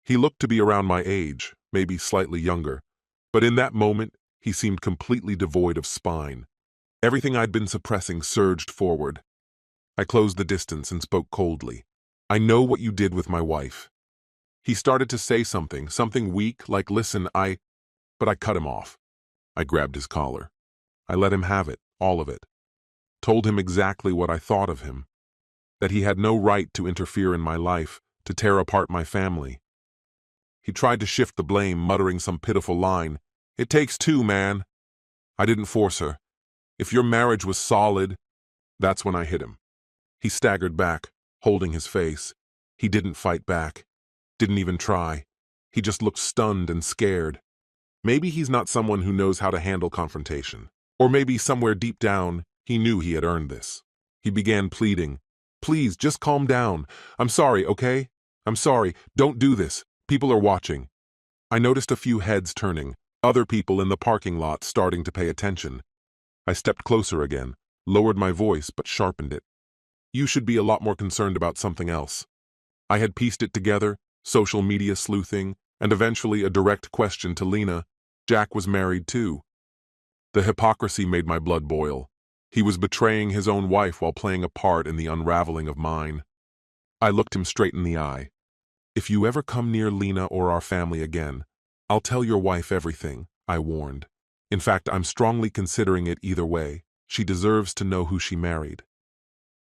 He looked to be around my age, maybe slightly younger, but in that moment, he seemed completely devoid of spine. Everything I'd been suppressing surged forward. I closed the distance and spoke coldly. "I know what you did with my wife." He started to say something weak, like, "Listen, But I cut him off. I grabbed his collar. I let him have it, all of it. Told him exactly what I thought of him. That he had no right to interfere in my life, to tear apart my family. He tried to shift the blame, muttering some pitiful line. "It takes two, man." I didn't force her. "If your marriage was solid..." That's when I hit him. He staggered back, holding his face. He didn't fight back. Didn't even try. He just looked stunned and scared. Maybe he's not someone who knows how to handle confrontation. Or maybe somewhere deep down, he knew he had earned this. He began pleading. "Please, just calm down. I'm sorry, okay? I'm sorry. Don't do this. People are watching." I noticed a few heads turning, other people in the parking lot starting to pay attention. I stepped closer again, lowered my voice but sharpened it. "You should be a lot more concerned about something else." I had pieced it together, social media sleuthing, and eventually a direct question to Lena. Jack was married too. The hypocrisy made my blood boil. He was betraying his own wife while playing a part in the unraveling of mine. I looked him straight in the eye. "If you ever come near Lena or our family again, I'll tell your wife everything," I warned. "In fact, I'm strongly considering it either way. She deserves to know who she married."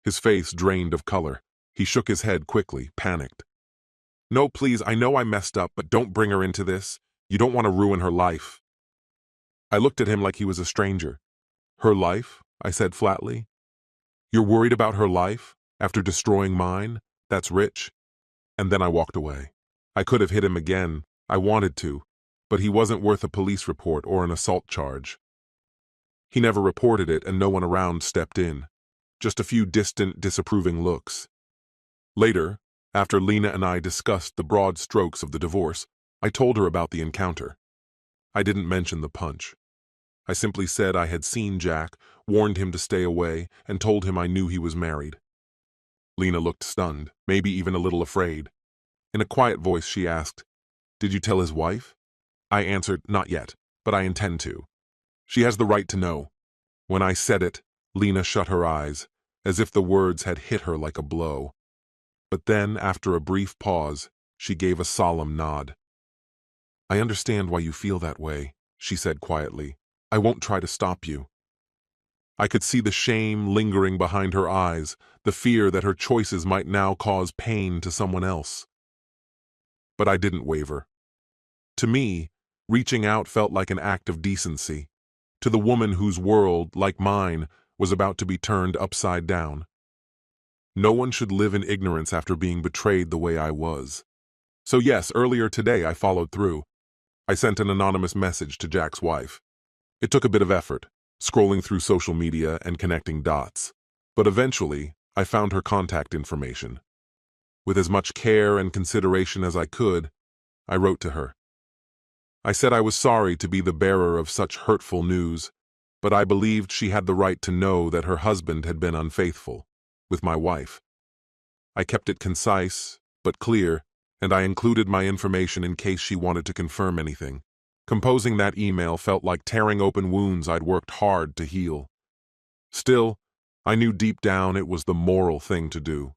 His face drained of color. He shook his head quickly, panicked. "No, please, I know I messed up, but don't bring her into this. You don't want to ruin her life." I looked at him like he was a stranger. "Her life?" I said flatly. "You're worried about her life, after destroying mine? That's rich." And then I walked away. I could have hit him again. I wanted to, but he wasn't worth a police report or an assault charge. He never reported it, and no one around stepped in. Just a few distant, disapproving looks. Later, after Lena and I discussed the broad strokes of the divorce, I told her about the encounter. I didn't mention the punch. I simply said I had seen Jack, warned him to stay away, and told him I knew he was married. Lena looked stunned, maybe even a little afraid. In a quiet voice, she asked, "Did you tell his wife?" I answered, "Not yet, but I intend to. She has the right to know." When I said it, Lena shut her eyes, as if the words had hit her like a blow. But then, after a brief pause, she gave a solemn nod. "I understand why you feel that way," she said quietly. "I won't try to stop you." I could see the shame lingering behind her eyes, the fear that her choices might now cause pain to someone else. But I didn't waver. To me, reaching out felt like an act of decency, to the woman whose world, like mine, was about to be turned upside down. No one should live in ignorance after being betrayed the way I was. So yes, earlier today I followed through. I sent an anonymous message to Jack's wife. It took a bit of effort, scrolling through social media and connecting dots. But eventually, I found her contact information. With as much care and consideration as I could, I wrote to her. I said I was sorry to be the bearer of such hurtful news, but I believed she had the right to know that her husband had been unfaithful with my wife. I kept it concise, but clear, and I included my information in case she wanted to confirm anything. Composing that email felt like tearing open wounds I'd worked hard to heal. Still, I knew deep down it was the moral thing to do.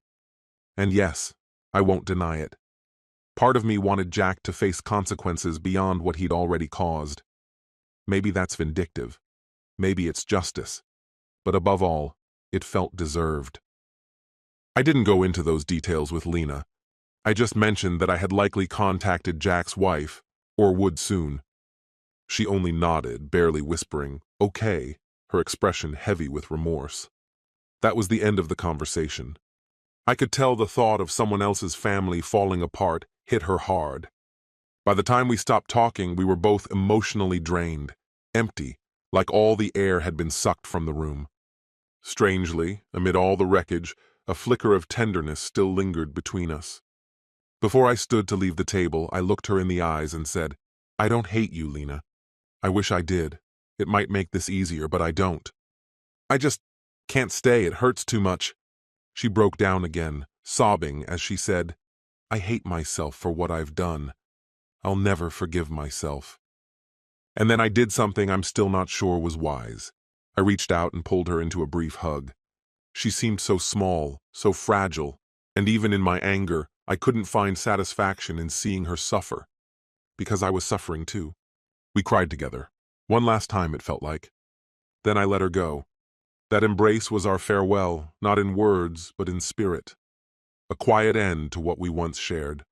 And yes, I won't deny it. Part of me wanted Jack to face consequences beyond what he'd already caused. Maybe that's vindictive. Maybe it's justice. But above all, it felt deserved. I didn't go into those details with Lena. I just mentioned that I had likely contacted Jack's wife, or would soon. She only nodded, barely whispering, "Okay," her expression heavy with remorse. That was the end of the conversation. I could tell the thought of someone else's family falling apart hit her hard. By the time we stopped talking, we were both emotionally drained, empty, like all the air had been sucked from the room. Strangely, amid all the wreckage, a flicker of tenderness still lingered between us. Before I stood to leave the table, I looked her in the eyes and said, "I don't hate you, Lena. I wish I did. It might make this easier, but I don't. I just can't stay. It hurts too much." She broke down again, sobbing as she said, "I hate myself for what I've done. I'll never forgive myself." And then I did something I'm still not sure was wise. I reached out and pulled her into a brief hug. She seemed so small, so fragile, and even in my anger, I couldn't find satisfaction in seeing her suffer, because I was suffering too. We cried together. One last time, it felt like. Then I let her go. That embrace was our farewell, not in words, but in spirit. A quiet end to what we once shared.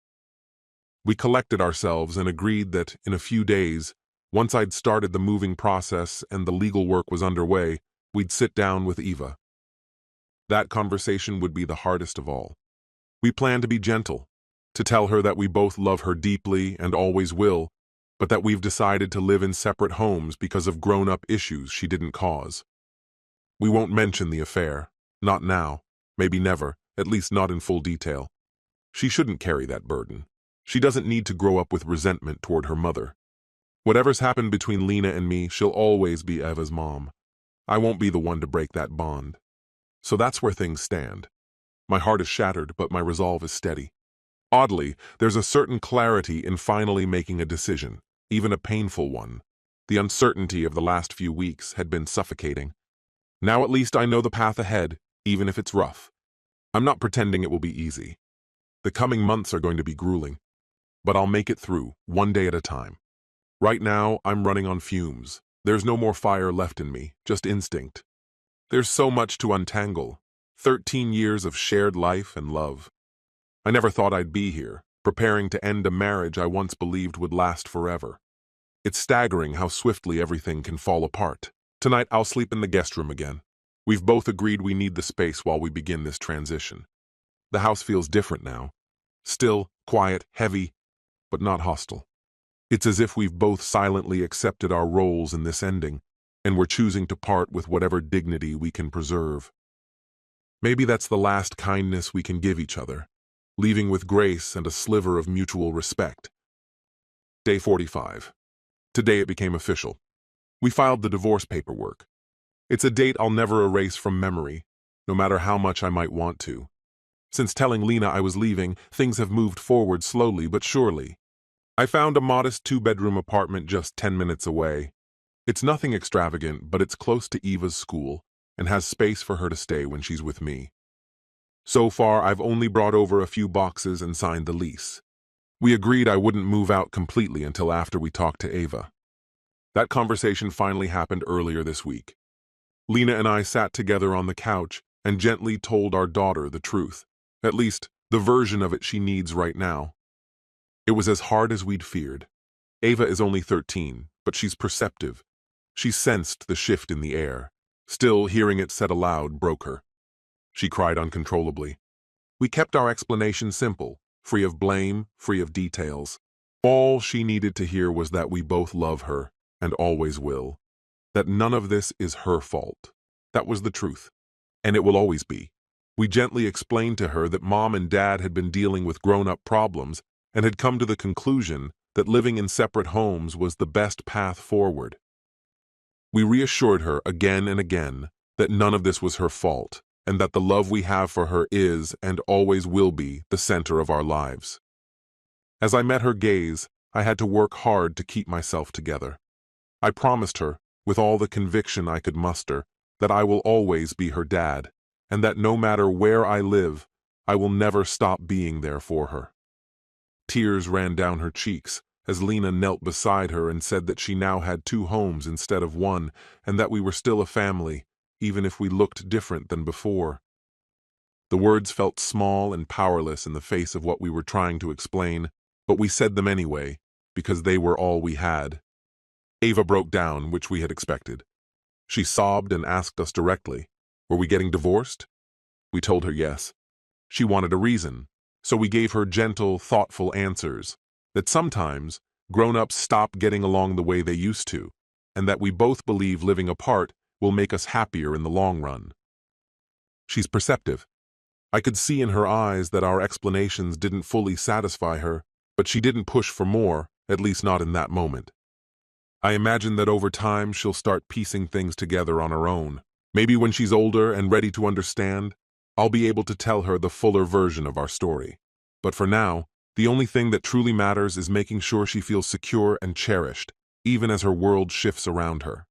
We collected ourselves and agreed that, in a few days, once I'd started the moving process and the legal work was underway, we'd sit down with Eva. That conversation would be the hardest of all. We planned to be gentle, to tell her that we both love her deeply and always will, but that we've decided to live in separate homes because of grown-up issues she didn't cause. We won't mention the affair. Not now. Maybe never. At least not in full detail. She shouldn't carry that burden. She doesn't need to grow up with resentment toward her mother. Whatever's happened between Lena and me, she'll always be Eva's mom. I won't be the one to break that bond. So that's where things stand. My heart is shattered, but my resolve is steady. Oddly, there's a certain clarity in finally making a decision, even a painful one. The uncertainty of the last few weeks had been suffocating. Now at least I know the path ahead, even if it's rough. I'm not pretending it will be easy. The coming months are going to be grueling, but I'll make it through, one day at a time. Right now, I'm running on fumes. There's no more fire left in me, just instinct. There's so much to untangle. 13 years of shared life and love. I never thought I'd be here, preparing to end a marriage I once believed would last forever. It's staggering how swiftly everything can fall apart. Tonight, I'll sleep in the guest room again. We've both agreed we need the space while we begin this transition. The house feels different now. Still, quiet, heavy, but not hostile. It's as if we've both silently accepted our roles in this ending, and we're choosing to part with whatever dignity we can preserve. Maybe that's the last kindness we can give each other, leaving with grace and a sliver of mutual respect. Day 45. Today it became official. We filed the divorce paperwork. It's a date I'll never erase from memory, no matter how much I might want to. Since telling Lena I was leaving, things have moved forward slowly but surely. I found a modest 2-bedroom apartment just 10 minutes away. It's nothing extravagant, but it's close to Eva's school and has space for her to stay when she's with me. So far, I've only brought over a few boxes and signed the lease. We agreed I wouldn't move out completely until after we talked to Ava. That conversation finally happened earlier this week. Lena and I sat together on the couch and gently told our daughter the truth, at least the version of it she needs right now. It was as hard as we'd feared. Ava is only 13, but she's perceptive. She sensed the shift in the air. Still, hearing it said aloud broke her. She cried uncontrollably. We kept our explanation simple, free of blame, free of details. All she needed to hear was that we both love her, and always will. That none of this is her fault. That was the truth. And it will always be. We gently explained to her that Mom and Dad had been dealing with grown-up problems and had come to the conclusion that living in separate homes was the best path forward. We reassured her again and again that none of this was her fault, and that the love we have for her is and always will be the center of our lives. As I met her gaze, I had to work hard to keep myself together. I promised her, with all the conviction I could muster, that I will always be her dad, and that no matter where I live, I will never stop being there for her. Tears ran down her cheeks as Lena knelt beside her and said that she now had 2 homes instead of 1, and that we were still a family, even if we looked different than before. The words felt small and powerless in the face of what we were trying to explain, but we said them anyway, because they were all we had. Ava broke down, which we had expected. She sobbed and asked us directly, were we getting divorced? We told her yes. She wanted a reason, so we gave her gentle, thoughtful answers, that sometimes grown-ups stop getting along the way they used to, and that we both believe living apart will make us happier in the long run. She's perceptive. I could see in her eyes that our explanations didn't fully satisfy her, but she didn't push for more, at least not in that moment. I imagine that over time she'll start piecing things together on her own. Maybe when she's older and ready to understand, I'll be able to tell her the fuller version of our story. But for now, the only thing that truly matters is making sure she feels secure and cherished, even as her world shifts around her.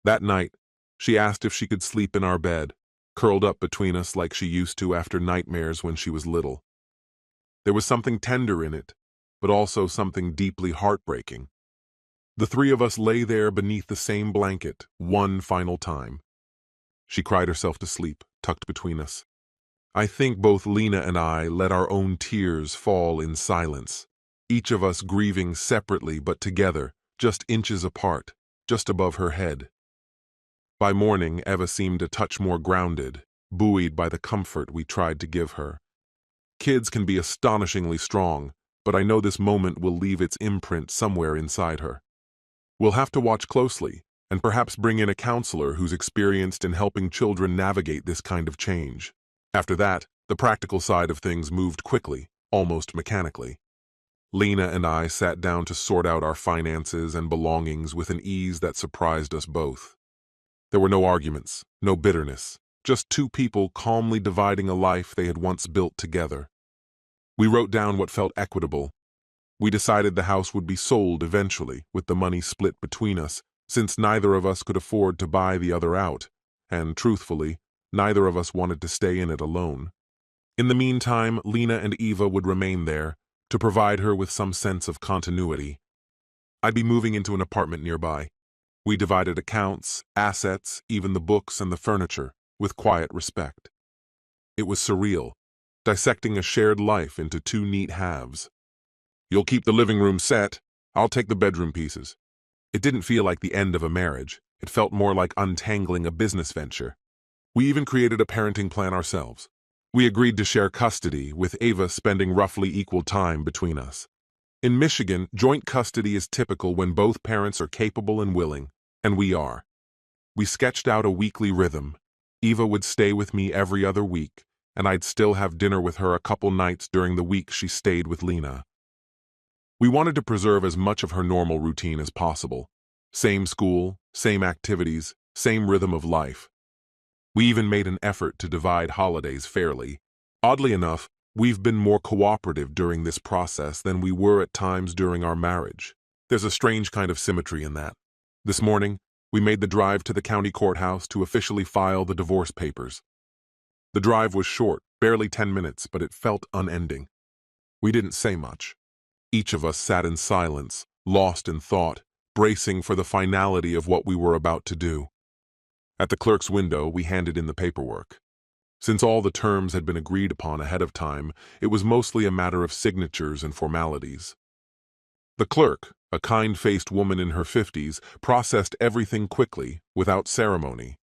That night, she asked if she could sleep in our bed, curled up between us like she used to after nightmares when she was little. There was something tender in it, but also something deeply heartbreaking. The 3 of us lay there beneath the same blanket, one final time. She cried herself to sleep, tucked between us. I think both Lena and I let our own tears fall in silence, each of us grieving separately but together, just inches apart, just above her head. By morning, Eva seemed a touch more grounded, buoyed by the comfort we tried to give her. Kids can be astonishingly strong, but I know this moment will leave its imprint somewhere inside her. We'll have to watch closely, and perhaps bring in a counselor who's experienced in helping children navigate this kind of change. After that, the practical side of things moved quickly, almost mechanically. Lena and I sat down to sort out our finances and belongings with an ease that surprised us both. There were no arguments, no bitterness, just 2 people calmly dividing a life they had once built together. We wrote down what felt equitable. We decided the house would be sold eventually, with the money split between us, since neither of us could afford to buy the other out, and truthfully, neither of us wanted to stay in it alone. In the meantime, Lena and Eva would remain there, to provide her with some sense of continuity. I'd be moving into an apartment nearby. We divided accounts, assets, even the books and the furniture, with quiet respect. It was surreal, dissecting a shared life into 2 neat halves. You'll keep the living room set, I'll take the bedroom pieces. It didn't feel like the end of a marriage. It felt more like untangling a business venture. We even created a parenting plan ourselves. We agreed to share custody, with Ava spending roughly equal time between us. In Michigan, joint custody is typical when both parents are capable and willing, and we are. We sketched out a weekly rhythm. Eva would stay with me every other week, and I'd still have dinner with her a couple nights during the week she stayed with Lena. We wanted to preserve as much of her normal routine as possible. Same school, same activities, same rhythm of life. We even made an effort to divide holidays fairly. Oddly enough, we've been more cooperative during this process than we were at times during our marriage. There's a strange kind of symmetry in that. This morning, we made the drive to the county courthouse to officially file the divorce papers. The drive was short, barely 10 minutes, but it felt unending. We didn't say much. Each of us sat in silence, lost in thought, bracing for the finality of what we were about to do. At the clerk's window, we handed in the paperwork. Since all the terms had been agreed upon ahead of time, it was mostly a matter of signatures and formalities. The clerk, a kind-faced woman in her 50s, processed everything quickly, without ceremony.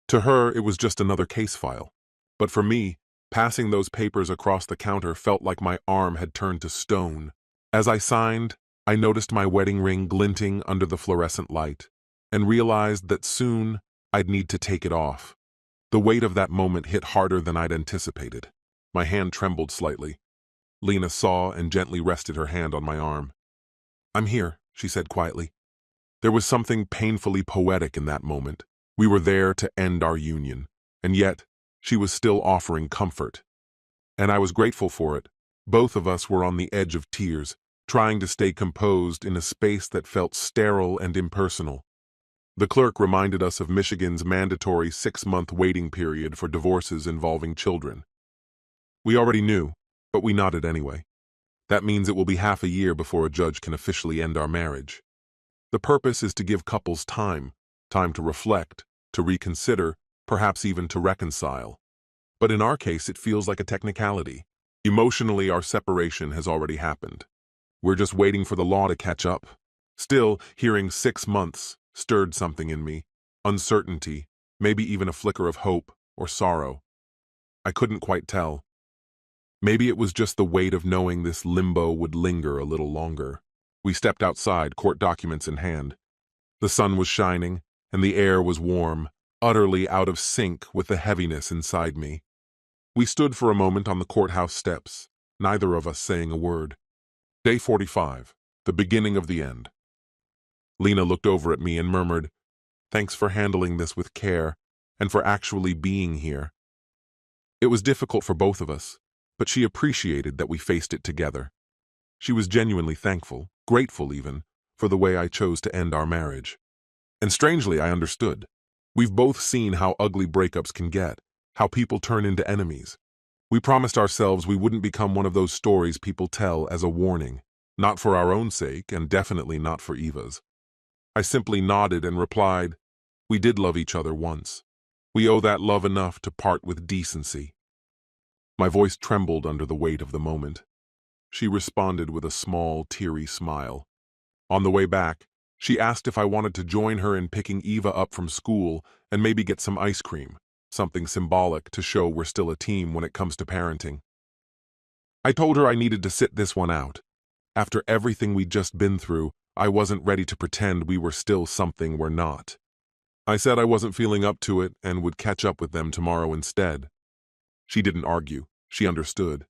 To her, it was just another case file. But for me, passing those papers across the counter felt like my arm had turned to stone. As I signed, I noticed my wedding ring glinting under the fluorescent light, and realized that soon I'd need to take it off. The weight of that moment hit harder than I'd anticipated. My hand trembled slightly. Lena saw and gently rested her hand on my arm. "I'm here," she said quietly. There was something painfully poetic in that moment. We were there to end our union, and yet she was still offering comfort. And I was grateful for it. Both of us were on the edge of tears, trying to stay composed in a space that felt sterile and impersonal. The clerk reminded us of Michigan's mandatory 6-month waiting period for divorces involving children. We already knew, but we nodded anyway. That means it will be half a year before a judge can officially end our marriage. The purpose is to give couples time to reflect, to reconsider, perhaps even to reconcile. But in our case, it feels like a technicality. Emotionally, our separation has already happened. We're just waiting for the law to catch up. Still, hearing 6 months stirred something in me, uncertainty, maybe even a flicker of hope or sorrow. I couldn't quite tell. Maybe it was just the weight of knowing this limbo would linger a little longer. We stepped outside, court documents in hand. The sun was shining, and the air was warm, utterly out of sync with the heaviness inside me. We stood for a moment on the courthouse steps, neither of us saying a word. Day 45, the beginning of the end. Lena looked over at me and murmured, "Thanks for handling this with care, and for actually being here." It was difficult for both of us, but she appreciated that we faced it together. She was genuinely thankful, grateful even, for the way I chose to end our marriage. And strangely, I understood. We've both seen how ugly breakups can get, how people turn into enemies. We promised ourselves we wouldn't become one of those stories people tell as a warning, not for our own sake, and definitely not for Eva's. I simply nodded and replied, "We did love each other once. We owe that love enough to part with decency." My voice trembled under the weight of the moment. She responded with a small, teary smile. On the way back, she asked if I wanted to join her in picking Eva up from school and maybe get some ice cream, something symbolic to show we're still a team when it comes to parenting. I told her I needed to sit this one out. After everything we'd just been through, I wasn't ready to pretend we were still something we're not. I said I wasn't feeling up to it and would catch up with them tomorrow instead. She didn't argue. She understood.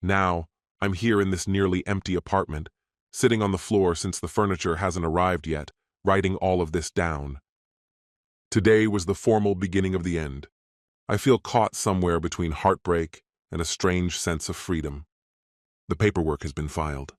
Now, I'm here in this nearly empty apartment, sitting on the floor since the furniture hasn't arrived yet, writing all of this down. Today was the formal beginning of the end. I feel caught somewhere between heartbreak and a strange sense of freedom. The paperwork has been filed.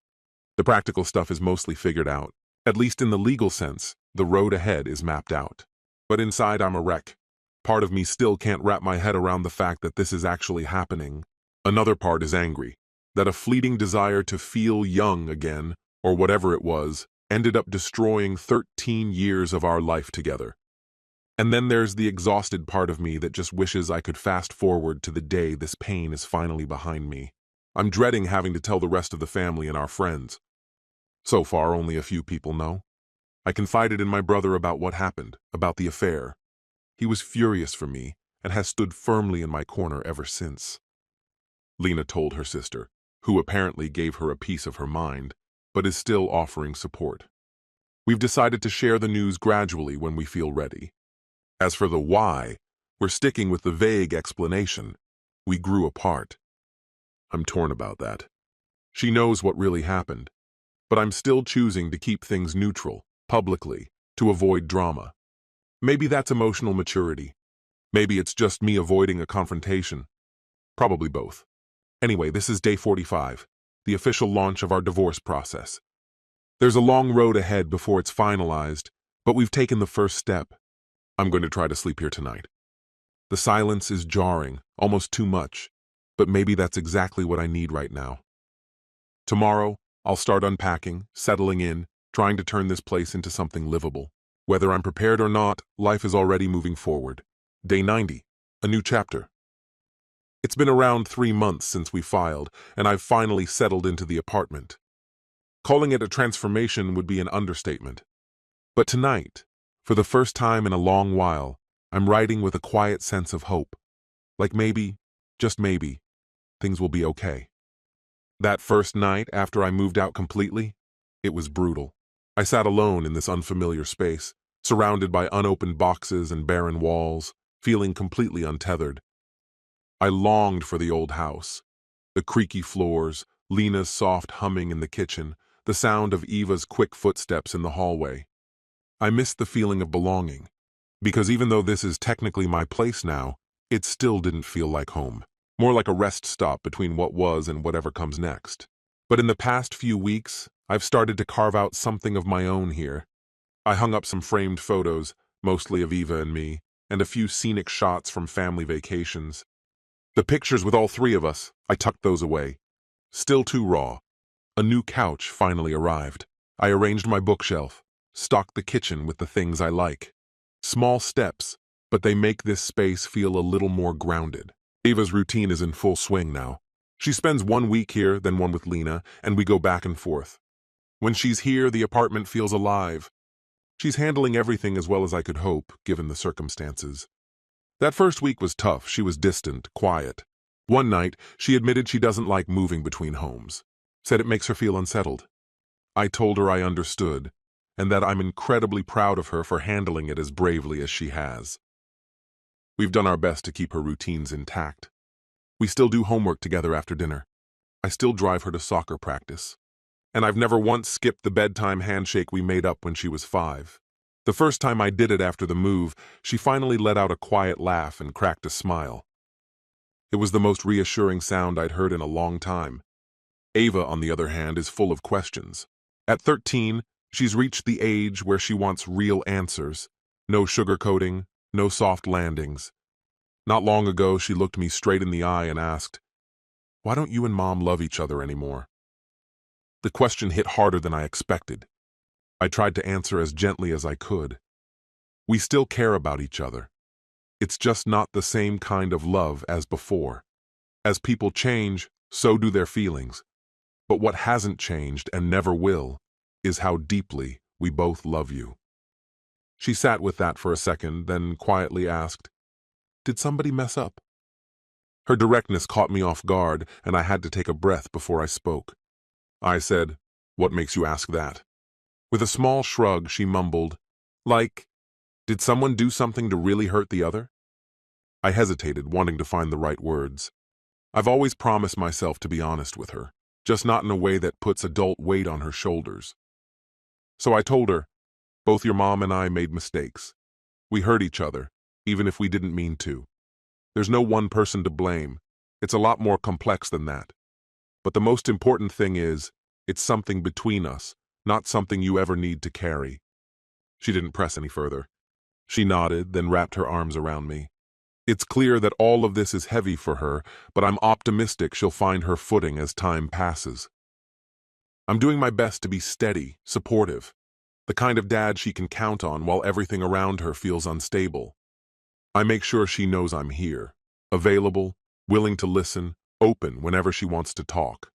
The practical stuff is mostly figured out. At least in the legal sense, the road ahead is mapped out. But inside I'm a wreck. Part of me still can't wrap my head around the fact that this is actually happening. Another part is angry, that a fleeting desire to feel young again, or whatever it was, ended up destroying 13 years of our life together. And then there's the exhausted part of me that just wishes I could fast forward to the day this pain is finally behind me. I'm dreading having to tell the rest of the family and our friends. So far, only a few people know. I confided in my brother about what happened, about the affair. He was furious for me and has stood firmly in my corner ever since. Lena told her sister, who apparently gave her a piece of her mind, but is still offering support. We've decided to share the news gradually when we feel ready. As for the why, we're sticking with the vague explanation. We grew apart. I'm torn about that. She knows what really happened, but I'm still choosing to keep things neutral, publicly, to avoid drama. Maybe that's emotional maturity. Maybe it's just me avoiding a confrontation. Probably both. Anyway, this is day 45, the official launch of our divorce process. There's a long road ahead before it's finalized, but we've taken the first step. I'm going to try to sleep here tonight. The silence is jarring, almost too much, but maybe that's exactly what I need right now. Tomorrow, I'll start unpacking, settling in, trying to turn this place into something livable. Whether I'm prepared or not, life is already moving forward. Day 90, a new chapter. It's been around 3 months since we filed, and I've finally settled into the apartment. Calling it a transformation would be an understatement. But tonight, for the first time in a long while, I'm writing with a quiet sense of hope. Like maybe, just maybe, things will be okay. That first night after I moved out completely, it was brutal. I sat alone in this unfamiliar space, surrounded by unopened boxes and barren walls, feeling completely untethered. I longed for the old house. The creaky floors, Lena's soft humming in the kitchen, the sound of Eva's quick footsteps in the hallway. I missed the feeling of belonging, because even though this is technically my place now, it still didn't feel like home. More like a rest stop between what was and whatever comes next. But in the past few weeks, I've started to carve out something of my own here. I hung up some framed photos, mostly of Eva and me, and a few scenic shots from family vacations. The pictures with all 3 of us, I tucked those away. Still too raw. A new couch finally arrived. I arranged my bookshelf, stocked the kitchen with the things I like. Small steps, but they make this space feel a little more grounded. Eva's routine is in full swing now. She spends 1 week here, then 1 with Lena, and we go back and forth. When she's here, the apartment feels alive. She's handling everything as well as I could hope, given the circumstances. That first week was tough. She was distant, quiet. One night, she admitted she doesn't like moving between homes. Said it makes her feel unsettled. I told her I understood, and that I'm incredibly proud of her for handling it as bravely as she has. We've done our best to keep her routines intact. We still do homework together after dinner. I still drive her to soccer practice. And I've never once skipped the bedtime handshake we made up when she was 5. The first time I did it after the move, she finally let out a quiet laugh and cracked a smile. It was the most reassuring sound I'd heard in a long time. Ava, on the other hand, is full of questions. At 13, she's reached the age where she wants real answers. No sugarcoating, no soft landings. Not long ago, she looked me straight in the eye and asked, "Why don't you and Mom love each other anymore?" The question hit harder than I expected. I tried to answer as gently as I could. We still care about each other. It's just not the same kind of love as before. As people change, so do their feelings. But what hasn't changed and never will is how deeply we both love you. She sat with that for a second, then quietly asked, "Did somebody mess up?" Her directness caught me off guard, and I had to take a breath before I spoke. I said, "What makes you ask that?" With a small shrug, she mumbled, "Like, did someone do something to really hurt the other?" I hesitated, wanting to find the right words. I've always promised myself to be honest with her, just not in a way that puts adult weight on her shoulders. So I told her, "Both your mom and I made mistakes. We hurt each other, even if we didn't mean to. There's no one person to blame. It's a lot more complex than that. But the most important thing is, it's something between us, not something you ever need to carry." She didn't press any further. She nodded, then wrapped her arms around me. It's clear that all of this is heavy for her, but I'm optimistic she'll find her footing as time passes. I'm doing my best to be steady, supportive, the kind of dad she can count on while everything around her feels unstable. I make sure she knows I'm here, available, willing to listen, open whenever she wants to talk.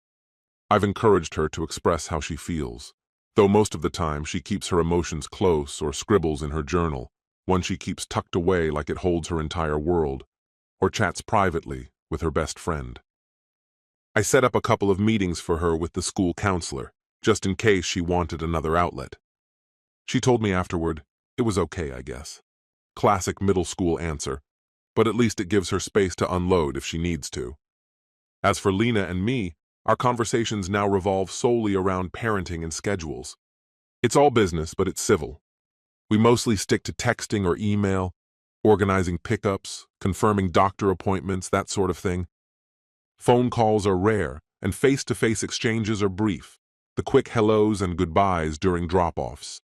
I've encouraged her to express how she feels, though most of the time she keeps her emotions close or scribbles in her journal, one she keeps tucked away like it holds her entire world, or chats privately with her best friend. I set up a couple of meetings for her with the school counselor, just in case she wanted another outlet. She told me afterward, it was okay, I guess. Classic middle school answer, but at least it gives her space to unload if she needs to. As for Lena and me, our conversations now revolve solely around parenting and schedules. It's all business, but it's civil. We mostly stick to texting or email, organizing pickups, confirming doctor appointments, that sort of thing. Phone calls are rare, and face-to-face exchanges are brief, the quick hellos and goodbyes during drop-offs.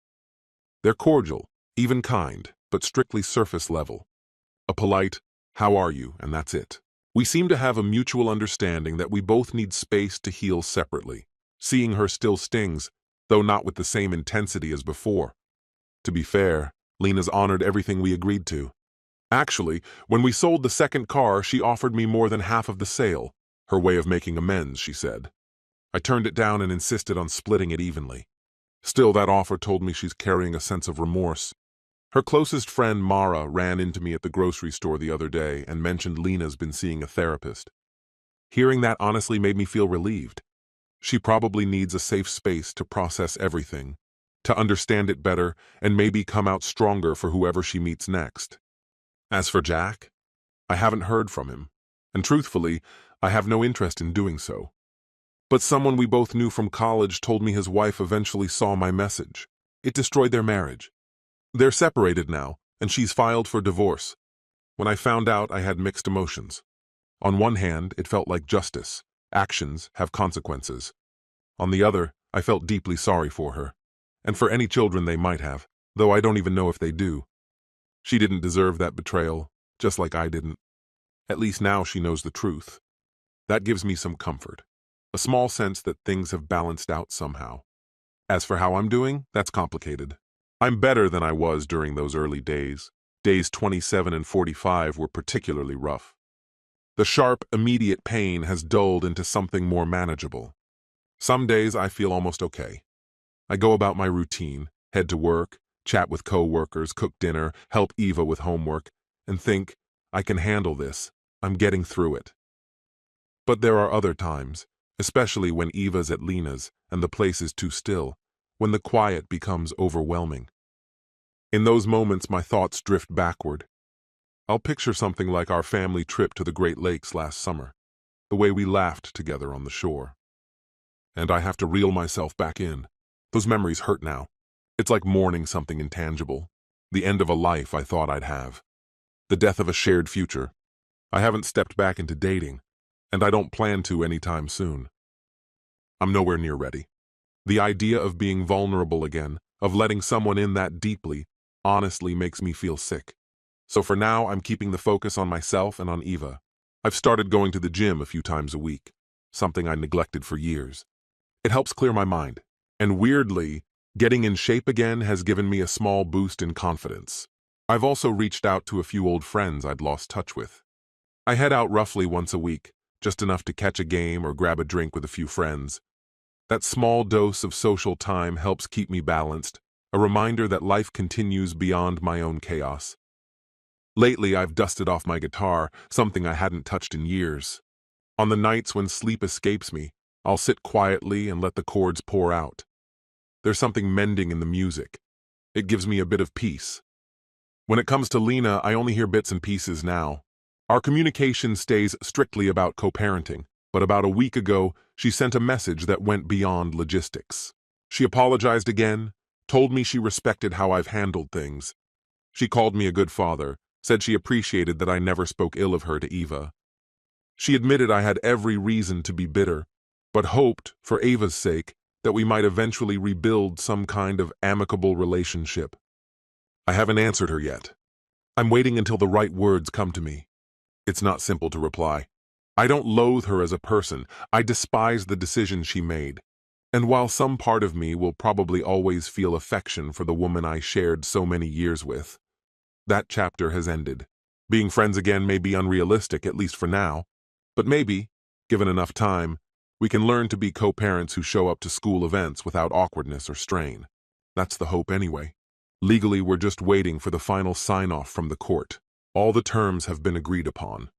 They're cordial, even kind, but strictly surface level. A polite, "How are you?" and that's it. We seem to have a mutual understanding that we both need space to heal separately. Seeing her still stings, though not with the same intensity as before. To be fair, Lena's honored everything we agreed to. Actually, when we sold the second car, she offered me more than half of the sale, her way of making amends, she said. I turned it down and insisted on splitting it evenly. Still, that offer told me she's carrying a sense of remorse. Her closest friend, Mara, ran into me at the grocery store the other day and mentioned Lena's been seeing a therapist. Hearing that honestly made me feel relieved. She probably needs a safe space to process everything, to understand it better, and maybe come out stronger for whoever she meets next. As for Jack, I haven't heard from him, and truthfully, I have no interest in doing so. But someone we both knew from college told me his wife eventually saw my message. It destroyed their marriage. They're separated now, and she's filed for divorce. When I found out, I had mixed emotions. On one hand, it felt like justice. Actions have consequences. On the other, I felt deeply sorry for her, and for any children they might have, though I don't even know if they do. She didn't deserve that betrayal, just like I didn't. At least now she knows the truth. That gives me some comfort, a small sense that things have balanced out somehow. As for how I'm doing, that's complicated. I'm better than I was during those early days. Days 27 and 45 were particularly rough. The sharp, immediate pain has dulled into something more manageable. Some days I feel almost okay. I go about my routine, head to work, chat with co-workers, cook dinner, help Eva with homework, and think, I can handle this, I'm getting through it. But there are other times, especially when Eva's at Lena's and the place is too still, when the quiet becomes overwhelming. In those moments, my thoughts drift backward. I'll picture something like our family trip to the Great Lakes last summer, the way we laughed together on the shore. And I have to reel myself back in. Those memories hurt now. It's like mourning something intangible, the end of a life I thought I'd have, the death of a shared future. I haven't stepped back into dating, and I don't plan to anytime soon. I'm nowhere near ready. The idea of being vulnerable again, of letting someone in that deeply, honestly makes me feel sick. So for now, I'm keeping the focus on myself and on Eva. I've started going to the gym a few times a week, something I neglected for years. It helps clear my mind, and weirdly, getting in shape again has given me a small boost in confidence. I've also reached out to a few old friends I'd lost touch with. I head out roughly once a week, just enough to catch a game or grab a drink with a few friends. That small dose of social time helps keep me balanced, a reminder that life continues beyond my own chaos. Lately, I've dusted off my guitar, something I hadn't touched in years. On the nights when sleep escapes me, I'll sit quietly and let the chords pour out. There's something mending in the music. It gives me a bit of peace. When it comes to Lena, I only hear bits and pieces now. Our communication stays strictly about co-parenting, but about a week ago, she sent a message that went beyond logistics. She apologized again, told me she respected how I've handled things. She called me a good father, said she appreciated that I never spoke ill of her to Eva. She admitted I had every reason to be bitter, but hoped, for Eva's sake, that we might eventually rebuild some kind of amicable relationship. I haven't answered her yet. I'm waiting until the right words come to me. It's not simple to reply. I don't loathe her as a person. I despise the decision she made. And while some part of me will probably always feel affection for the woman I shared so many years with, that chapter has ended. Being friends again may be unrealistic, at least for now, but maybe, given enough time, we can learn to be co-parents who show up to school events without awkwardness or strain. That's the hope anyway. Legally, we're just waiting for the final sign-off from the court. All the terms have been agreed upon.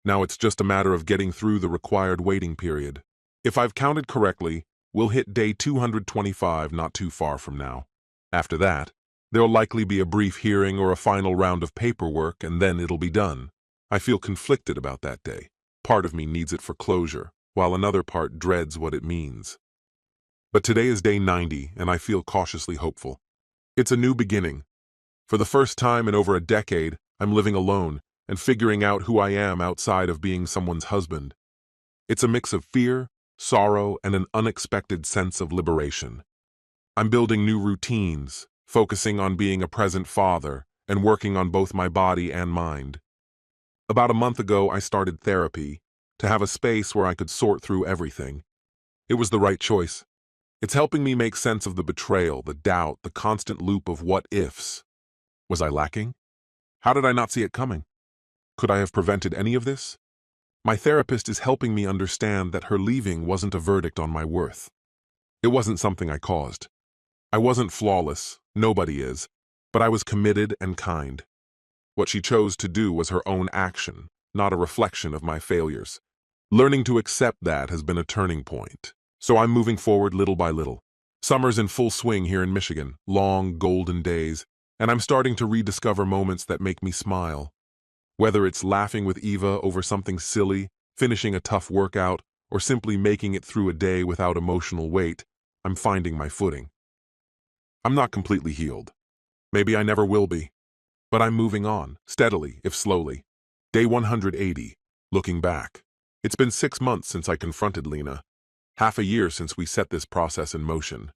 Now it's just a matter of getting through the required waiting period. If I've counted correctly, we'll hit day 225 not too far from now. After that, there'll likely be a brief hearing or a final round of paperwork, and then it'll be done. I feel conflicted about that day. Part of me needs it for closure, while another part dreads what it means. But today is day 90, and I feel cautiously hopeful. It's a new beginning. For the first time in over a decade, I'm living alone and figuring out who I am outside of being someone's husband. It's a mix of fear, sorrow, and an unexpected sense of liberation. I'm building new routines, focusing on being a present father, and working on both my body and mind. About a month ago, I started therapy to have a space where I could sort through everything. It was the right choice. It's helping me make sense of the betrayal, the doubt, the constant loop of what-ifs. Was I lacking? How did I not see it coming? Could I have prevented any of this? My therapist is helping me understand that her leaving wasn't a verdict on my worth. It wasn't something I caused. I wasn't flawless, nobody is, but I was committed and kind. What she chose to do was her own action, not a reflection of my failures. Learning to accept that has been a turning point. So I'm moving forward little by little. Summer's in full swing here in Michigan, long, golden days, and I'm starting to rediscover moments that make me smile. Whether it's laughing with Eva over something silly, finishing a tough workout, or simply making it through a day without emotional weight, I'm finding my footing. I'm not completely healed. Maybe I never will be. But I'm moving on, steadily, if slowly. Day 180, looking back. It's been 6 months since I confronted Lena. Half a year since we set this process in motion.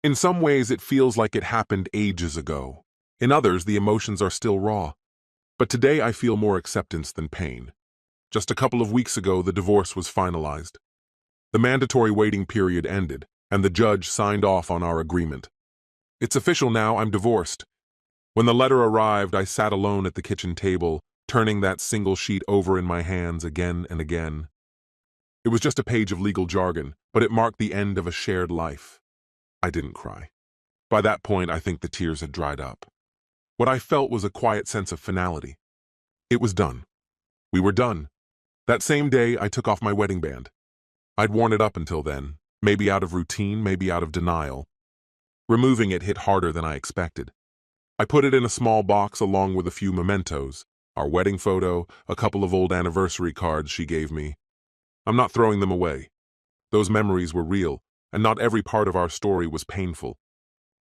In some ways, it feels like it happened ages ago. In others, the emotions are still raw. But today I feel more acceptance than pain. Just a couple of weeks ago, the divorce was finalized. The mandatory waiting period ended, and the judge signed off on our agreement. It's official now, I'm divorced. When the letter arrived, I sat alone at the kitchen table, turning that single sheet over in my hands again and again. It was just a page of legal jargon, but it marked the end of a shared life. I didn't cry. By that point, I think the tears had dried up. What I felt was a quiet sense of finality. It was done. We were done. That same day, I took off my wedding band. I'd worn it up until then, maybe out of routine, maybe out of denial. Removing it hit harder than I expected. I put it in a small box along with a few mementos, our wedding photo, a couple of old anniversary cards she gave me. I'm not throwing them away. Those memories were real, and not every part of our story was painful.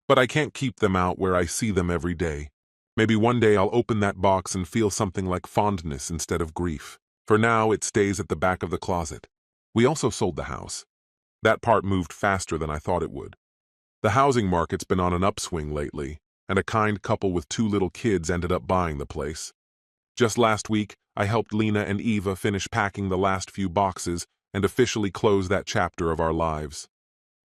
But I can't keep them out where I see them every day. Maybe one day I'll open that box and feel something like fondness instead of grief. For now, it stays at the back of the closet. We also sold the house. That part moved faster than I thought it would. The housing market's been on an upswing lately, and a kind couple with 2 little kids ended up buying the place. Just last week, I helped Lena and Eva finish packing the last few boxes and officially close that chapter of our lives.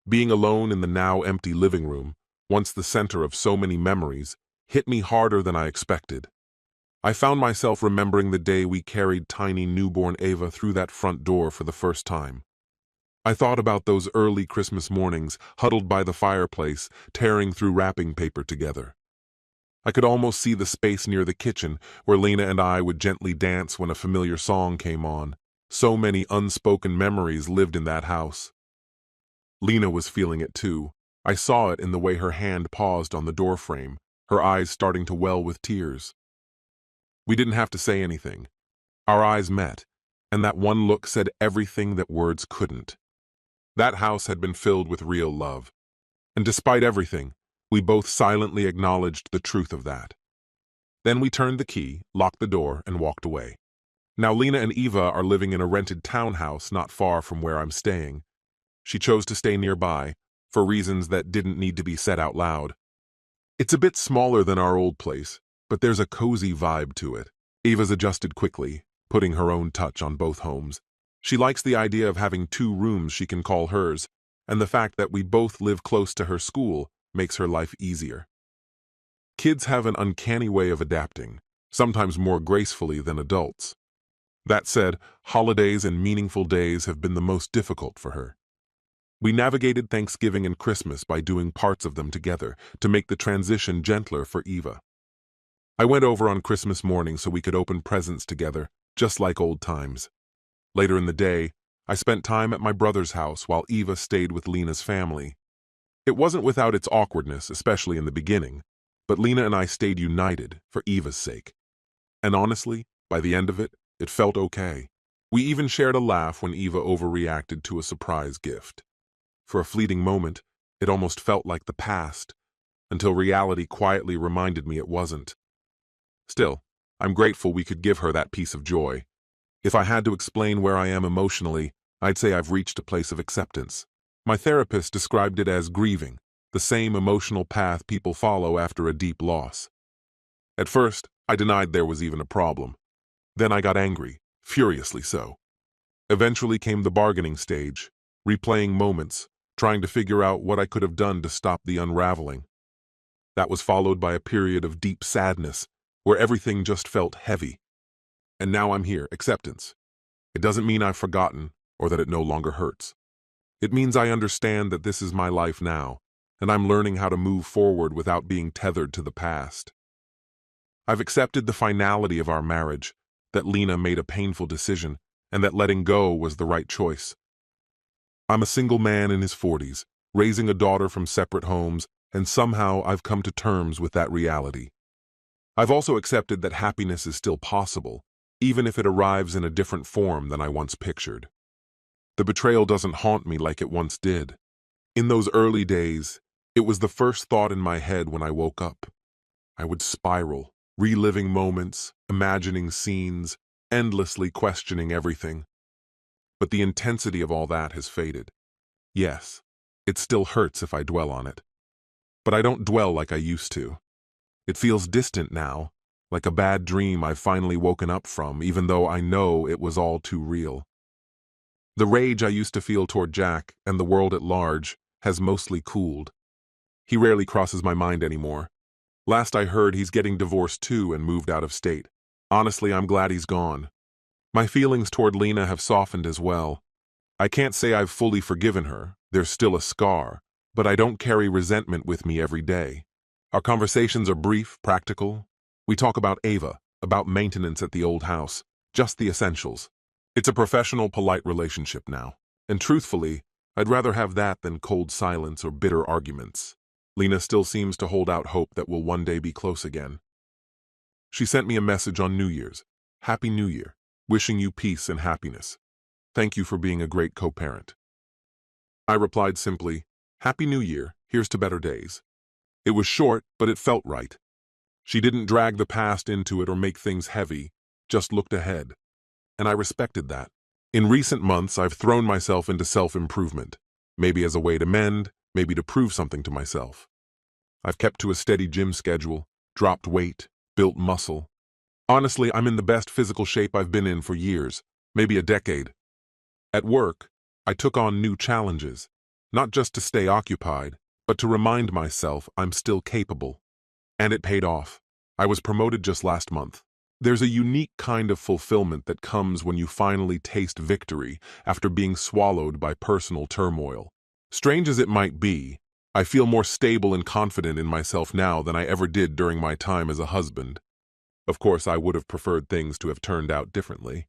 Being alone in the now empty living room, once the center of so many memories, hit me harder than I expected. I found myself remembering the day we carried tiny newborn Eva through that front door for the first time. I thought about those early Christmas mornings, huddled by the fireplace, tearing through wrapping paper together. I could almost see the space near the kitchen where Lena and I would gently dance when a familiar song came on. So many unspoken memories lived in that house. Lena was feeling it too. I saw it in the way her hand paused on the doorframe, her eyes starting to well with tears. We didn't have to say anything. Our eyes met, and that one look said everything that words couldn't. That house had been filled with real love. And despite everything, we both silently acknowledged the truth of that. Then we turned the key, locked the door, and walked away. Now Lena and Eva are living in a rented townhouse not far from where I'm staying. She chose to stay nearby, for reasons that didn't need to be said out loud. It's a bit smaller than our old place, but there's a cozy vibe to it. Eva's adjusted quickly, putting her own touch on both homes. She likes the idea of having 2 rooms she can call hers, and the fact that we both live close to her school makes her life easier. Kids have an uncanny way of adapting, sometimes more gracefully than adults. That said, holidays and meaningful days have been the most difficult for her. We navigated Thanksgiving and Christmas by doing parts of them together to make the transition gentler for Eva. I went over on Christmas morning so we could open presents together, just like old times. Later in the day, I spent time at my brother's house while Eva stayed with Lena's family. It wasn't without its awkwardness, especially in the beginning, but Lena and I stayed united for Eva's sake. And honestly, by the end of it, it felt okay. We even shared a laugh when Eva overreacted to a surprise gift. For a fleeting moment, it almost felt like the past, until reality quietly reminded me it wasn't. Still, I'm grateful we could give her that piece of joy. If I had to explain where I am emotionally, I'd say I've reached a place of acceptance. My therapist described it as grieving, the same emotional path people follow after a deep loss. At first, I denied there was even a problem. Then I got angry, furiously so. Eventually came the bargaining stage, replaying moments, trying to figure out what I could have done to stop the unraveling. That was followed by a period of deep sadness, where everything just felt heavy. And now I'm here, acceptance. It doesn't mean I've forgotten or that it no longer hurts. It means I understand that this is my life now, and I'm learning how to move forward without being tethered to the past. I've accepted the finality of our marriage, that Lena made a painful decision, and that letting go was the right choice. I'm a single man in his 40s, raising a daughter from separate homes, and somehow I've come to terms with that reality. I've also accepted that happiness is still possible, even if it arrives in a different form than I once pictured. The betrayal doesn't haunt me like it once did. In those early days, it was the first thought in my head when I woke up. I would spiral, reliving moments, imagining scenes, endlessly questioning everything. But the intensity of all that has faded. Yes, it still hurts if I dwell on it. But I don't dwell like I used to. It feels distant now, like a bad dream I've finally woken up from, even though I know it was all too real. The rage I used to feel toward Jack and the world at large has mostly cooled. He rarely crosses my mind anymore. Last I heard, he's getting divorced too and moved out of state. Honestly, I'm glad he's gone. My feelings toward Lena have softened as well. I can't say I've fully forgiven her. There's still a scar, but I don't carry resentment with me every day. Our conversations are brief, practical. We talk about Ava, about maintenance at the old house, just the essentials. It's a professional, polite relationship now. And truthfully, I'd rather have that than cold silence or bitter arguments. Lena still seems to hold out hope that we'll one day be close again. She sent me a message on New Year's. Happy New Year. Wishing you peace and happiness. Thank you for being a great co-parent. I replied simply, Happy New Year, here's to better days. It was short, but it felt right. She didn't drag the past into it or make things heavy, just looked ahead. And I respected that. In recent months, I've thrown myself into self-improvement, maybe as a way to mend, maybe to prove something to myself. I've kept to a steady gym schedule, dropped weight, built muscle. Honestly, I'm in the best physical shape I've been in for years, maybe a decade. At work, I took on new challenges, not just to stay occupied, but to remind myself I'm still capable. And it paid off. I was promoted just last month. There's a unique kind of fulfillment that comes when you finally taste victory after being swallowed by personal turmoil. Strange as it might be, I feel more stable and confident in myself now than I ever did during my time as a husband. Of course, I would have preferred things to have turned out differently.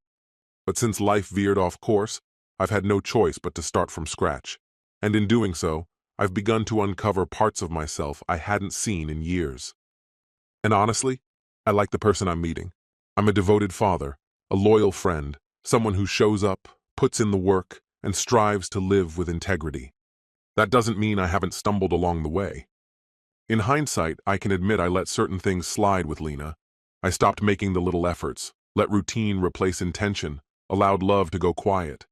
But since life veered off course, I've had no choice but to start from scratch. And in doing so, I've begun to uncover parts of myself I hadn't seen in years. And honestly, I like the person I'm meeting. I'm a devoted father, a loyal friend, someone who shows up, puts in the work, and strives to live with integrity. That doesn't mean I haven't stumbled along the way. In hindsight, I can admit I let certain things slide with Lena. I stopped making the little efforts, let routine replace intention, allowed love to go quiet.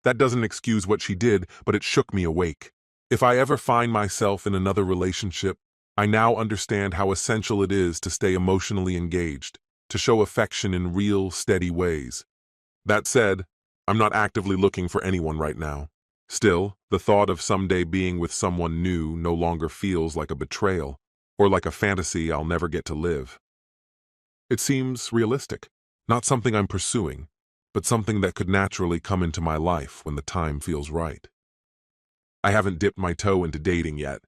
That doesn't excuse what she did, but it shook me awake. If I ever find myself in another relationship, I now understand how essential it is to stay emotionally engaged, to show affection in real, steady ways. That said, I'm not actively looking for anyone right now. Still, the thought of someday being with someone new no longer feels like a betrayal, or like a fantasy I'll never get to live. It seems realistic, not something I'm pursuing, but something that could naturally come into my life when the time feels right. I haven't dipped my toe into dating yet.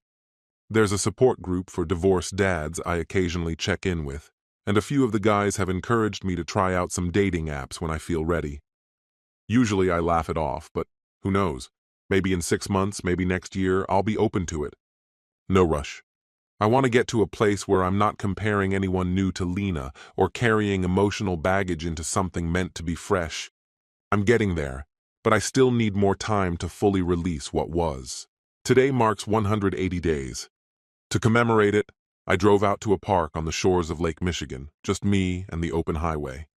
There's a support group for divorced dads I occasionally check in with, and a few of the guys have encouraged me to try out some dating apps when I feel ready. Usually I laugh it off, but who knows? Maybe in 6 months, maybe next year, I'll be open to it. No rush. I want to get to a place where I'm not comparing anyone new to Lena or carrying emotional baggage into something meant to be fresh. I'm getting there, but I still need more time to fully release what was. Today marks 180 days. To commemorate it, I drove out to a park on the shores of Lake Michigan, just me and the open highway.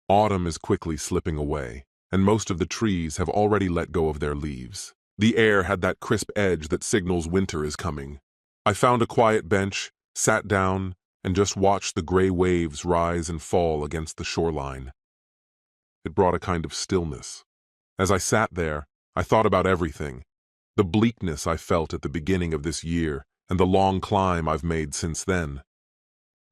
Autumn is quickly slipping away, and most of the trees have already let go of their leaves. The air had that crisp edge that signals winter is coming. I found a quiet bench, sat down, and just watched the gray waves rise and fall against the shoreline. It brought a kind of stillness. As I sat there, I thought about everything. The bleakness I felt at the beginning of this year, and the long climb I've made since then.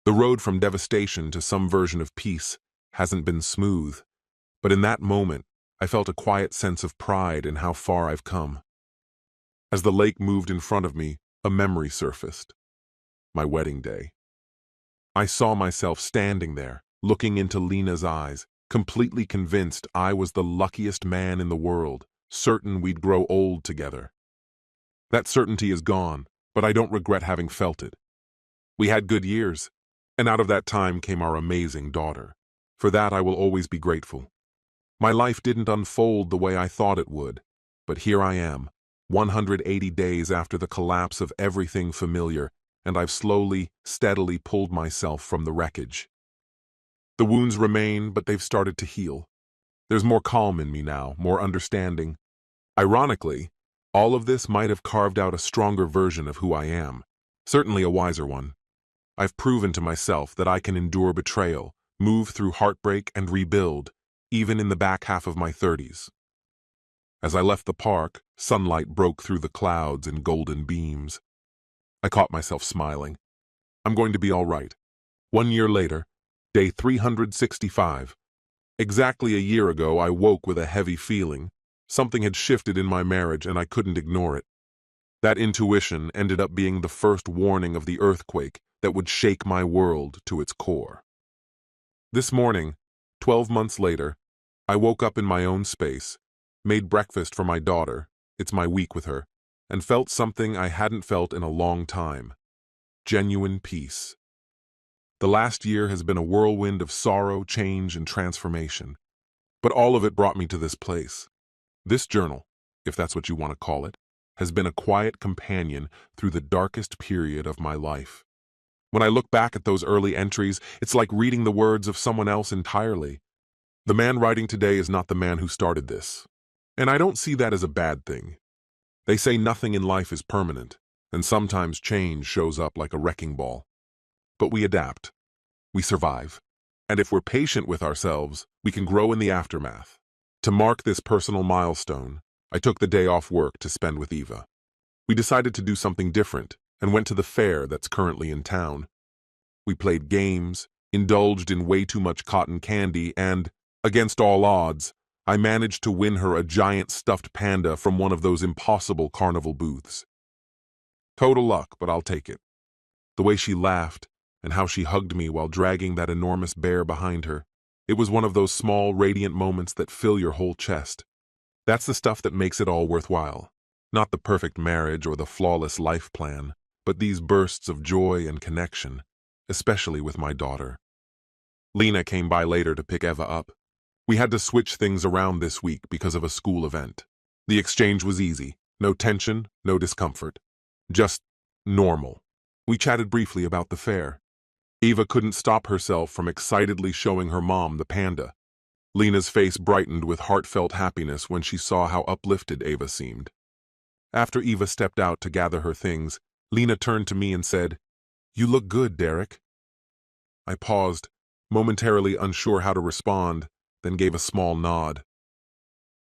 The road from devastation to some version of peace hasn't been smooth, but in that moment, I felt a quiet sense of pride in how far I've come. As the lake moved in front of me, a memory surfaced. My wedding day. I saw myself standing there, looking into Lena's eyes, completely convinced I was the luckiest man in the world, certain we'd grow old together. That certainty is gone, but I don't regret having felt it. We had good years, and out of that time came our amazing daughter. For that I will always be grateful. My life didn't unfold the way I thought it would, but here I am, 180 days after the collapse of everything familiar, and I've slowly, steadily pulled myself from the wreckage. The wounds remain, but they've started to heal. There's more calm in me now, more understanding. Ironically, all of this might have carved out a stronger version of who I am, certainly a wiser one. I've proven to myself that I can endure betrayal, move through heartbreak, and rebuild, even in the back half of my 30s. As I left the park, sunlight broke through the clouds in golden beams. I caught myself smiling. I'm going to be all right. 1 year later, day 365. Exactly a year ago, I woke with a heavy feeling. Something had shifted in my marriage and I couldn't ignore it. That intuition ended up being the first warning of the earthquake that would shake my world to its core. This morning, 12 months later, I woke up in my own space, made breakfast for my daughter, it's my week with her, and felt something I hadn't felt in a long time. Genuine peace. The last year has been a whirlwind of sorrow, change, and transformation. But all of it brought me to this place. This journal, if that's what you want to call it, has been a quiet companion through the darkest period of my life. When I look back at those early entries, it's like reading the words of someone else entirely. The man writing today is not the man who started this. And I don't see that as a bad thing. They say nothing in life is permanent, and sometimes change shows up like a wrecking ball. But we adapt. We survive. And if we're patient with ourselves, we can grow in the aftermath. To mark this personal milestone, I took the day off work to spend with Eva. We decided to do something different and went to the fair that's currently in town. We played games, indulged in way too much cotton candy, and, against all odds, I managed to win her a giant stuffed panda from one of those impossible carnival booths. Total luck, but I'll take it. The way she laughed, and how she hugged me while dragging that enormous bear behind her, it was one of those small, radiant moments that fill your whole chest. That's the stuff that makes it all worthwhile. Not the perfect marriage or the flawless life plan, but these bursts of joy and connection, especially with my daughter. Lena came by later to pick Eva up. We had to switch things around this week because of a school event. The exchange was easy. No tension, no discomfort. Just normal. We chatted briefly about the fair. Eva couldn't stop herself from excitedly showing her mom the panda. Lena's face brightened with heartfelt happiness when she saw how uplifted Eva seemed. After Eva stepped out to gather her things, Lena turned to me and said, "You look good, Derek." I paused, momentarily unsure how to respond, then gave a small nod.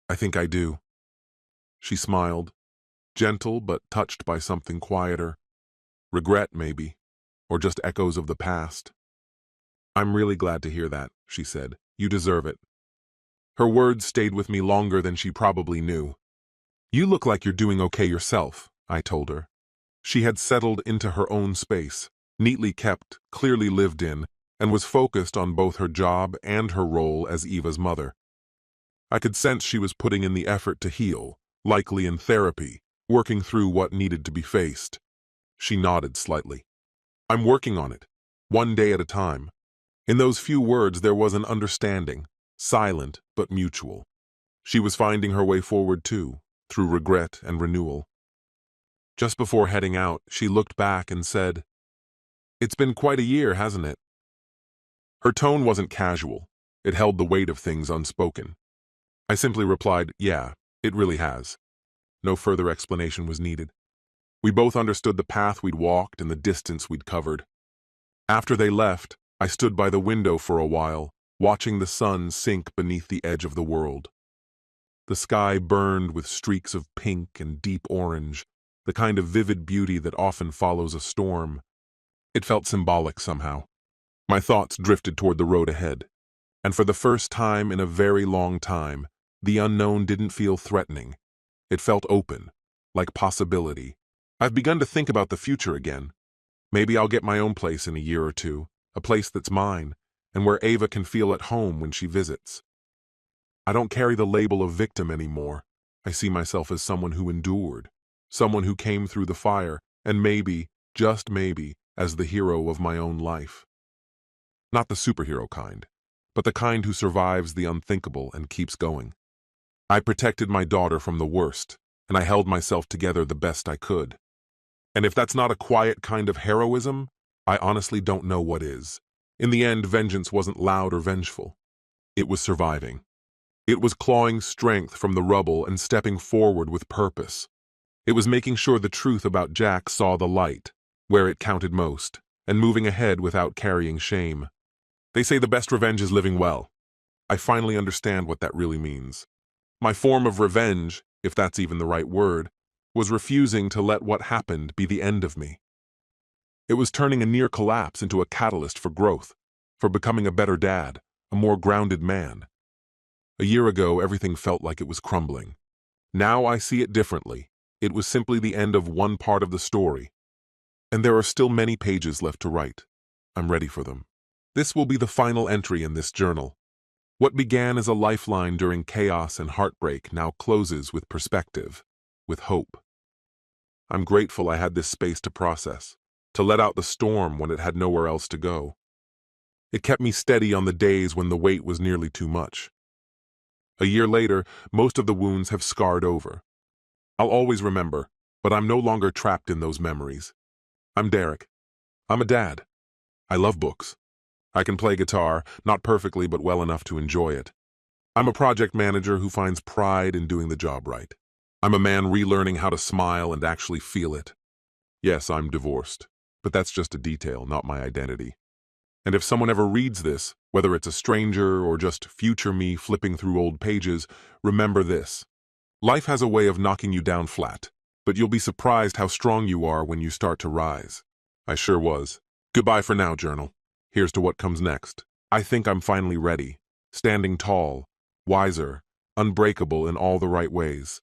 "I think I do." She smiled, gentle but touched by something quieter. Regret, maybe, or just echoes of the past. "I'm really glad to hear that," she said. "You deserve it." Her words stayed with me longer than she probably knew. "You look like you're doing okay yourself," I told her. She had settled into her own space, neatly kept, clearly lived in, and was focused on both her job and her role as Eva's mother. I could sense she was putting in the effort to heal, likely in therapy, working through what needed to be faced. She nodded slightly. I'm working on it, one day at a time. In those few words there was an understanding, silent but mutual. She was finding her way forward too, through regret and renewal. Just before heading out, she looked back and said, "It's been quite a year, hasn't it?" Her tone wasn't casual. It held the weight of things unspoken. I simply replied, "Yeah, it really has." No further explanation was needed. We both understood the path we'd walked and the distance we'd covered. After they left, I stood by the window for a while, watching the sun sink beneath the edge of the world. The sky burned with streaks of pink and deep orange, the kind of vivid beauty that often follows a storm. It felt symbolic somehow. My thoughts drifted toward the road ahead, and for the first time in a very long time, the unknown didn't feel threatening. It felt open, like possibility. I've begun to think about the future again. Maybe I'll get my own place in a year or two, a place that's mine, and where Ava can feel at home when she visits. I don't carry the label of victim anymore. I see myself as someone who endured, someone who came through the fire, and maybe, just maybe, as the hero of my own life. Not the superhero kind, but the kind who survives the unthinkable and keeps going. I protected my daughter from the worst, and I held myself together the best I could. And if that's not a quiet kind of heroism, I honestly don't know what is. In the end, vengeance wasn't loud or vengeful. It was surviving. It was clawing strength from the rubble and stepping forward with purpose. It was making sure the truth about Jack saw the light, where it counted most, and moving ahead without carrying shame. They say the best revenge is living well. I finally understand what that really means. My form of revenge, if that's even the right word, was refusing to let what happened be the end of me. It was turning a near collapse into a catalyst for growth, for becoming a better dad, a more grounded man. A year ago, everything felt like it was crumbling. Now I see it differently. It was simply the end of one part of the story. And there are still many pages left to write. I'm ready for them. This will be the final entry in this journal. What began as a lifeline during chaos and heartbreak now closes with perspective, with hope. I'm grateful I had this space to process, to let out the storm when it had nowhere else to go. It kept me steady on the days when the weight was nearly too much. A year later, most of the wounds have scarred over. I'll always remember, but I'm no longer trapped in those memories. I'm Derek. I'm a dad. I love books. I can play guitar, not perfectly but well enough to enjoy it. I'm a project manager who finds pride in doing the job right. I'm a man relearning how to smile and actually feel it. Yes, I'm divorced, but that's just a detail, not my identity. And if someone ever reads this, whether it's a stranger or just future me flipping through old pages, remember this. Life has a way of knocking you down flat, but you'll be surprised how strong you are when you start to rise. I sure was. Goodbye for now, journal. Here's to what comes next. I think I'm finally ready, standing tall, wiser, unbreakable in all the right ways.